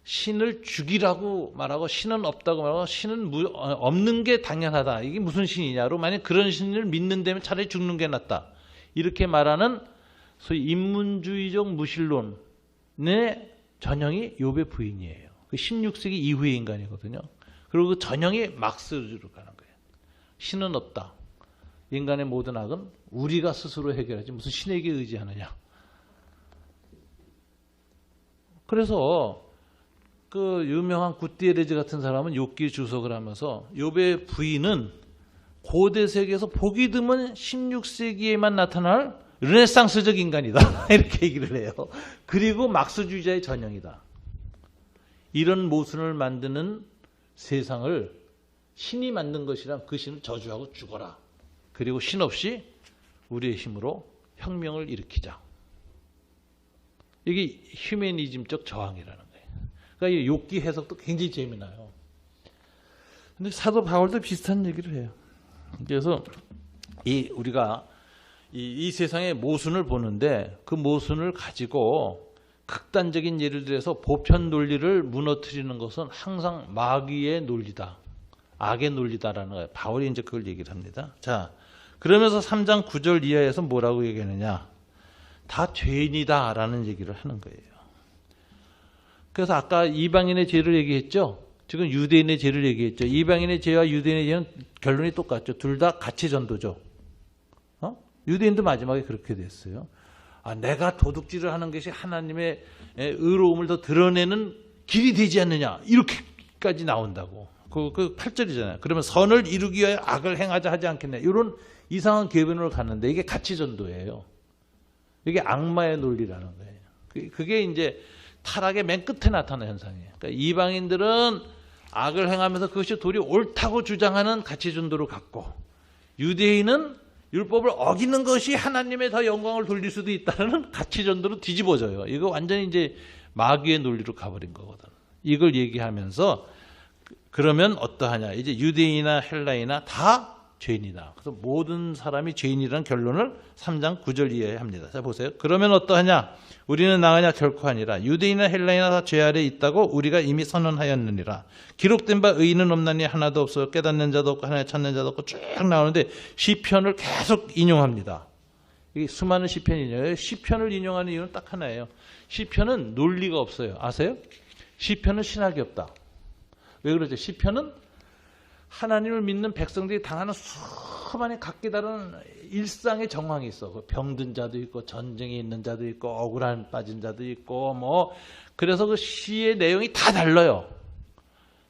신을 죽이라고 말하고 신은 없다고 말하고 신은 없는 게 당연하다. 이게 무슨 신이냐로 만약 그런 신을 믿는다면 차라리 죽는 게 낫다. 이렇게 말하는 소위 인문주의적 무신론의 전형이 욥의 부인이에요. 그 16세기 이후의 인간이거든요. 그리고 그 전형이 막스주로 가는 거예요. 신은 없다. 인간의 모든 악은 우리가 스스로 해결하지 무슨 신에게 의지하느냐. 그래서 그 유명한 구티에레즈 같은 사람은 욥기 주석을 하면서 욥의 부인은 고대 세계에서 보기 드문 16세기에만 나타날 르네상스적 인간이다. 이렇게 얘기를 해요. 그리고 막스주의자의 전형이다. 이런 모순을 만드는 세상을 신이 만든 것이란 그 신을 저주하고 죽어라. 그리고 신 없이 우리의 힘으로 혁명을 일으키자. 이게 휴머니즘적 저항이라는 거예요. 그러니까 이 욥기 해석도 굉장히 재미나요. 근데 사도 바울도 비슷한 얘기를 해요. 그래서 우리가 이 세상의 모순을 보는데 그 모순을 가지고 극단적인 예를 들어서 보편 논리를 무너뜨리는 것은 항상 마귀의 논리다. 악의 논리다라는 거예요. 바울이 이제 그걸 얘기를 합니다. 자, 그러면서 3장 9절 이하에서 뭐라고 얘기하느냐. 다 죄인이다라는 얘기를 하는 거예요. 그래서 아까 이방인의 죄를 얘기했죠. 지금 유대인의 죄를 얘기했죠. 이방인의 죄와 유대인의 죄는 결론이 똑같죠. 둘 다 가치 전도죠. 유대인도 마지막에 그렇게 됐어요. 내가 도둑질을 하는 것이 하나님의 의로움을 더 드러내는 길이 되지 않느냐. 이렇게까지 나온다고. 그 8절이잖아요. 그러면 선을 이루기 위하여 악을 행하자 하지 않겠냐. 이런 이상한 궤변으로 갔는데 이게 가치 전도예요. 이게 악마의 논리라는 거예요. 그게 이제 타락의 맨 끝에 나타나는 현상이에요. 그러니까 이방인들은 악을 행하면서 그것이 도리 옳다고 주장하는 가치 전도로 갔고, 유대인은 율법을 어기는 것이 하나님의 더 영광을 돌릴 수도 있다는 가치 전도로 뒤집어져요. 이거 완전히 이제 마귀의 논리로 가버린 거거든. 이걸 얘기하면서 그러면 어떠하냐. 이제 유대인이나 헬라이나 다 죄인이다. 그래서 모든 사람이 죄인이라는 결론을 3장 9절 이하에 합니다. 자, 보세요. 그러면 어떠하냐. 우리는 나으냐 결코 아니라 유대인이나 헬라이나 다 죄 아래 있다고 우리가 이미 선언하였느니라. 기록된 바 의인은 없나니 하나도 없어요. 깨닫는 자도 없고 하나님 찾는 자도 없고 쭉 나오는데 시편을 계속 인용합니다. 이게 수많은 시편이 인용해요. 시편을 인용하는 이유는 딱 하나예요. 시편은 논리가 없어요. 아세요? 시편은 신학이 없다. 왜 그러죠? 시편은 하나님을 믿는 백성들이 당하는 수많은 각기 다른 일상의 정황이 있어. 병든 자도 있고 전쟁에 있는 자도 있고 억울한 빠진 자도 있고 그래서 그 시의 내용이 다 달라요.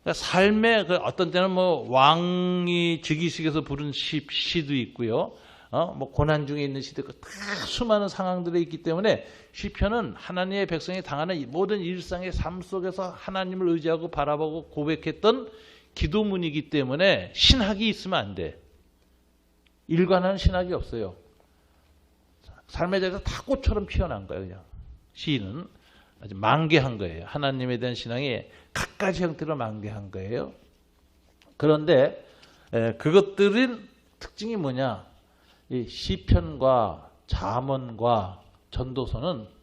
그러니까 삶의 어떤 때는 왕이 즉위식에서 부른 시도 있고요. 고난 중에 있는 시도 있고 다 수많은 상황들이 있기 때문에 시편은 하나님의 백성이 당하는 모든 일상의 삶 속에서 하나님을 의지하고 바라보고 고백했던 기도문이기 때문에 신학이 있으면 안 돼. 일관한 신학이 없어요. 삶의 자리에서 다 꽃처럼 피어난 거예요. 그냥 시인은 아주 만개한 거예요. 하나님에 대한 신앙이 갖가지 형태로 만개한 거예요. 그런데 그것들은 특징이 뭐냐? 이 시편과 잠언과 전도서는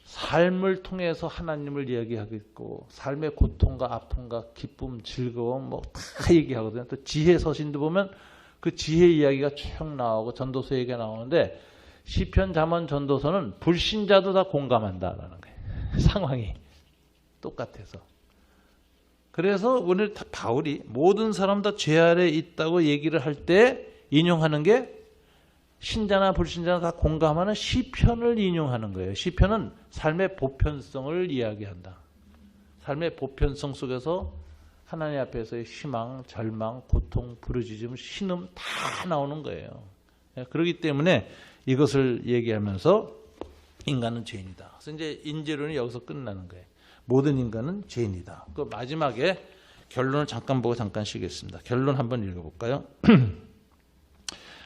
삶을 통해서 하나님을 이야기하겠고 삶의 고통과 아픔과 기쁨, 즐거움 다 얘기하거든요. 또 지혜 서신도 보면 그 지혜 이야기가 쭉 나오고 전도서 얘기가 나오는데 시편, 잠언, 전도서는 불신자도 다 공감한다라는 거예요. 상황이 똑같아서. 그래서 오늘 바울이 모든 사람 다 죄 아래 있다고 얘기를 할 때 인용하는 게 신자나 불신자나 다 공감하는 시편을 인용하는 거예요. 시편은 삶의 보편성을 이야기한다. 삶의 보편성 속에서 하나님 앞에서의 희망, 절망, 고통, 부르짖음, 신음 다 나오는 거예요. 그렇기 때문에 이것을 얘기하면서 인간은 죄인이다. 그래서 이제 인재론이 여기서 끝나는 거예요. 모든 인간은 죄인이다. 그 마지막에 결론을 잠깐 보고 잠깐 쉬겠습니다. 결론 한번 읽어볼까요?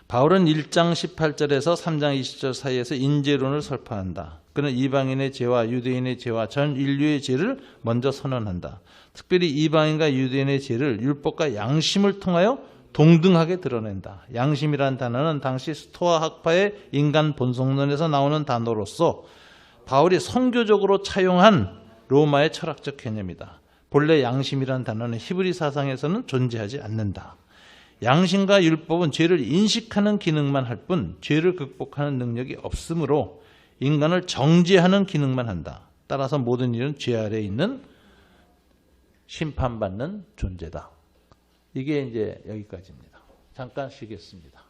바울은 1장 18절에서 3장 20절 사이에서 인재론을 설파한다. 그는 이방인의 죄와 유대인의 죄와 전 인류의 죄를 먼저 선언한다. 특별히 이방인과 유대인의 죄를 율법과 양심을 통하여 동등하게 드러낸다. 양심이란 단어는 당시 스토아 학파의 인간 본성론에서 나오는 단어로서 바울이 선교적으로 차용한 로마의 철학적 개념이다. 본래 양심이란 단어는 히브리 사상에서는 존재하지 않는다. 양심과 율법은 죄를 인식하는 기능만 할 뿐 죄를 극복하는 능력이 없으므로 인간을 정죄하는 기능만 한다. 따라서 모든 일은 죄 아래에 있는 심판받는 존재다. 이게 이제 여기까지입니다. 잠깐 쉬겠습니다.